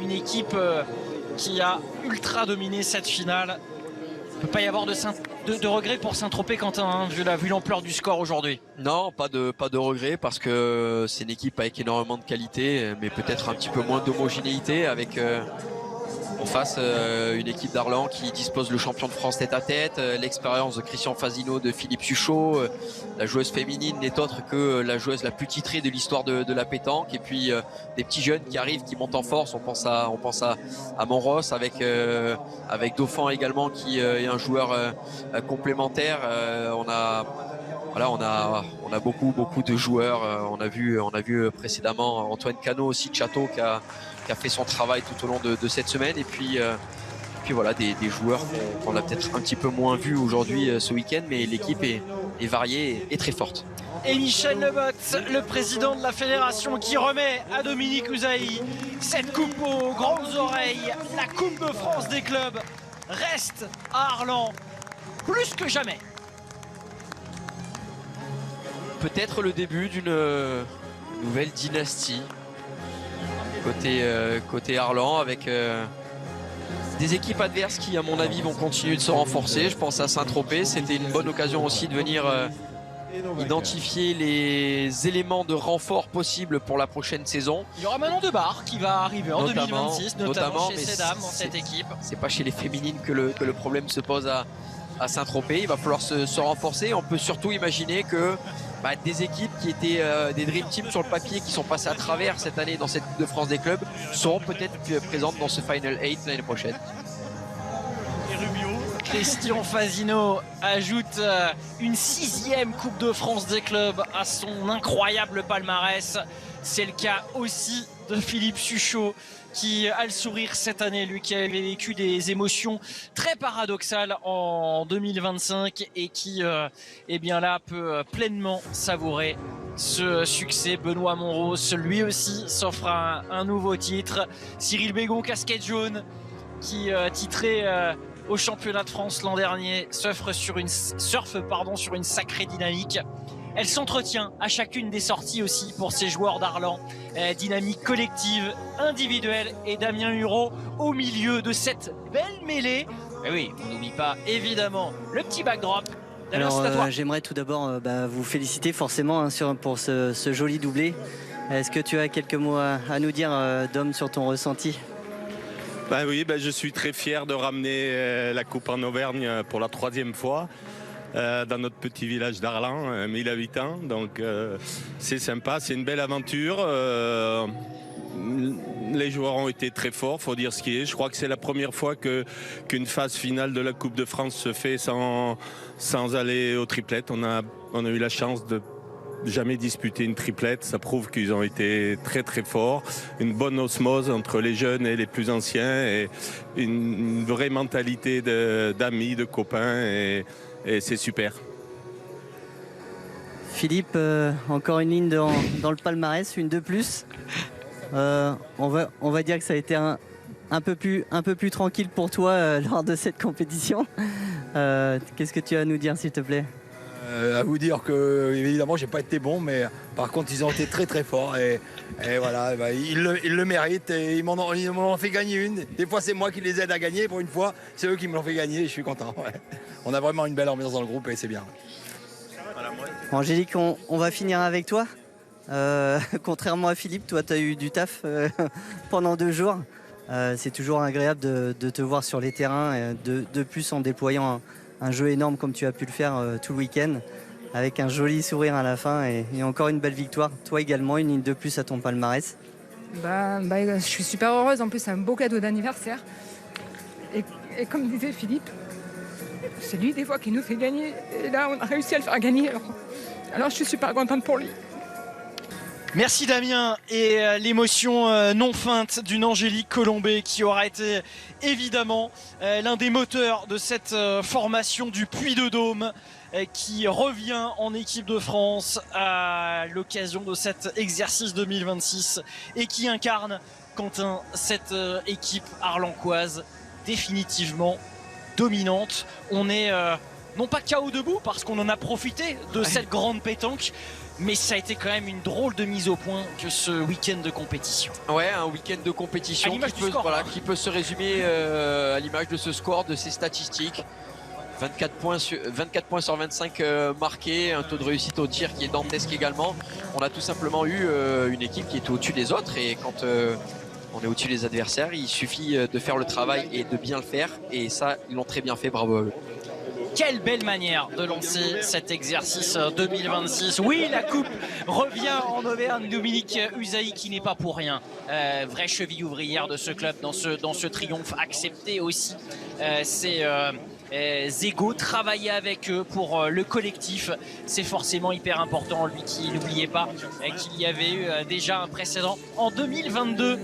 Une équipe qui a ultra dominé cette finale. Il ne peut pas y avoir de regret pour Saint-Tropez, Quentin, hein, vu l'ampleur du score aujourd'hui. Non, pas de regret parce que c'est une équipe avec énormément de qualité, mais peut-être un petit peu moins d'homogénéité avec en face une équipe d'Arlan qui dispose le champion de France tête-à-tête, l'expérience de Christian Fazino, de Philippe Suchot. La joueuse féminine n'est autre que la joueuse la plus titrée de l'histoire de la pétanque, et puis des petits jeunes qui arrivent, qui montent en force. On pense à Monros avec Dauphin également qui est un joueur complémentaire. On a voilà, on a beaucoup de joueurs. On a vu précédemment Antoine Cano aussi de Château qui a fait son travail tout au long de cette semaine. Et puis voilà, des joueurs qu'on a peut-être un petit peu moins vus aujourd'hui ce week-end, mais l'équipe est variée et très forte. Et Michel Lebotte, le président de la fédération, qui remet à Dominique Usaï cette coupe aux grandes oreilles. La Coupe de France des clubs reste à Arlan plus que jamais. Peut-être le début d'une nouvelle dynastie côté Arlan, avec des équipes adverses qui, à mon avis, vont continuer de se renforcer. Je pense à Saint-Tropez. C'était une bonne occasion aussi de venir identifier les éléments de renfort possibles pour la prochaine saison. Il y aura Manon Debar qui va arriver en 2026, notamment chez ces dames dans cette équipe. C'est pas chez les féminines que le problème se pose à Saint-Tropez. Il va falloir se renforcer. On peut surtout imaginer que des équipes qui étaient des Dream Team sur le papier, qui sont passées à travers cette année dans cette Coupe de France des clubs, seront peut-être présentes dans ce Final 8 l'année prochaine. Christian Fazino ajoute une 6e Coupe de France des clubs à son incroyable palmarès. C'est le cas aussi de Philippe Suchot, qui a le sourire cette année, lui qui avait vécu des émotions très paradoxales en 2025 et qui peut pleinement savourer ce succès. Benoît Monros, lui aussi, s'offre un nouveau titre. Cyril Bégon, casquette jaune, qui titrait au championnat de France l'an dernier, surfe sur une sacrée dynamique. Elle s'entretient à chacune des sorties aussi pour ces joueurs d'Arlan. Dynamique collective, individuelle, et Damien Hureau au milieu de cette belle mêlée. Et oui, on n'oublie pas évidemment le petit backdrop. Alors j'aimerais tout d'abord vous féliciter forcément pour ce joli doublé. Est-ce que tu as quelques mots à nous dire, Dom, sur ton ressenti? Oui, je suis très fier de ramener la Coupe en Auvergne pour la 3e fois. Dans notre petit village d'Arlan, 1000 habitants, donc c'est sympa, c'est une belle aventure. Les joueurs ont été très forts, faut dire ce qui est. Je crois que c'est la première fois qu'une phase finale de la Coupe de France se fait sans aller aux triplettes. On a eu la chance de jamais disputer une triplette. Ça prouve qu'ils ont été très très forts. Une bonne osmose entre les jeunes et les plus anciens, et une vraie mentalité d'amis, de copains, et c'est super. Philippe, encore une ligne dans le palmarès, une de plus. On va dire que ça a été un peu plus tranquille pour toi lors de cette compétition. Qu'est-ce que tu as à nous dire, s'il te plaît? À vous dire que, évidemment, j'ai pas été bon, mais par contre, ils ont été très très forts, et voilà, ils le méritent, et ils m'en ont fait gagner une. Des fois, c'est moi qui les aide à gagner. Pour une fois, c'est eux qui me l'ont fait gagner, et je suis content. Ouais. On a vraiment une belle ambiance dans le groupe, et c'est bien. Angélique, on va finir avec toi. Contrairement à Philippe, toi, tu as eu du taf pendant 2 jours. C'est toujours agréable de te voir sur les terrains, de plus en déployant un jeu énorme comme tu as pu le faire tout le week-end, avec un joli sourire à la fin, et encore une belle victoire. Toi également, une ligne de plus à ton palmarès. Je suis super heureuse. En plus, c'est un beau cadeau d'anniversaire. Et comme disait Philippe, c'est lui des fois qui nous fait gagner. Et là, on a réussi à le faire gagner. Alors je suis super contente pour lui. Merci Damien, et l'émotion non feinte d'une Angélique Colombet, qui aura été évidemment l'un des moteurs de cette formation du Puy-de-Dôme, qui revient en équipe de France à l'occasion de cet exercice 2026 et qui incarne, Quentin, cette équipe arlancoise définitivement dominante. On est non pas KO debout parce qu'on en a profité de cette grande pétanque, mais ça a été quand même une drôle de mise au point que ce week-end de compétition. Ouais, un week-end de compétition qui peut se résumer à l'image de ce score, de ces statistiques. 24 points sur 25 marqués, un taux de réussite au tir qui est dantesque également. On a tout simplement eu une équipe qui était au-dessus des autres, et quand on est au-dessus des adversaires, il suffit de faire le travail et de bien le faire, et ça, ils l'ont très bien fait, bravo à eux. Quelle belle manière de lancer cet exercice 2026. Oui, la coupe revient en Auvergne. Dominique Usaï, qui n'est pas pour rien. Vraie cheville ouvrière de ce club dans ce triomphe. Accepté aussi ses égos, travailler avec eux pour le collectif. C'est forcément hyper important. Lui qui n'oubliez pas qu'il y avait eu déjà un précédent en 2022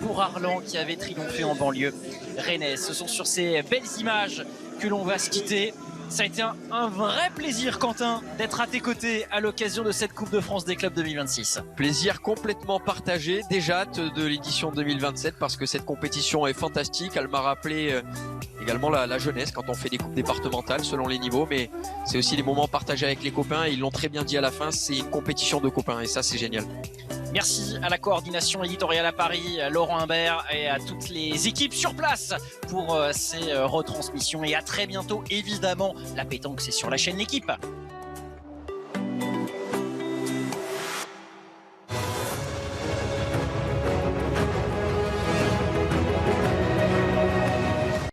pour Arlan qui avait triomphé en banlieue rennaise. Ce sont sur ces belles images que l'on va se quitter. Ça a été un vrai plaisir, Quentin, d'être à tes côtés à l'occasion de cette Coupe de France des clubs 2026. Plaisir complètement partagé, déjà hâte de l'édition 2027 parce que cette compétition est fantastique. Elle m'a rappelé également la jeunesse quand on fait des coupes départementales selon les niveaux, mais c'est aussi des moments partagés avec les copains. Ils l'ont très bien dit à la fin, c'est une compétition de copains et ça c'est génial. Merci à la coordination éditoriale à Paris, à Laurent Humbert et à toutes les équipes sur place pour ces retransmissions. Et à très bientôt, évidemment, la pétanque c'est sur la chaîne L'Équipe.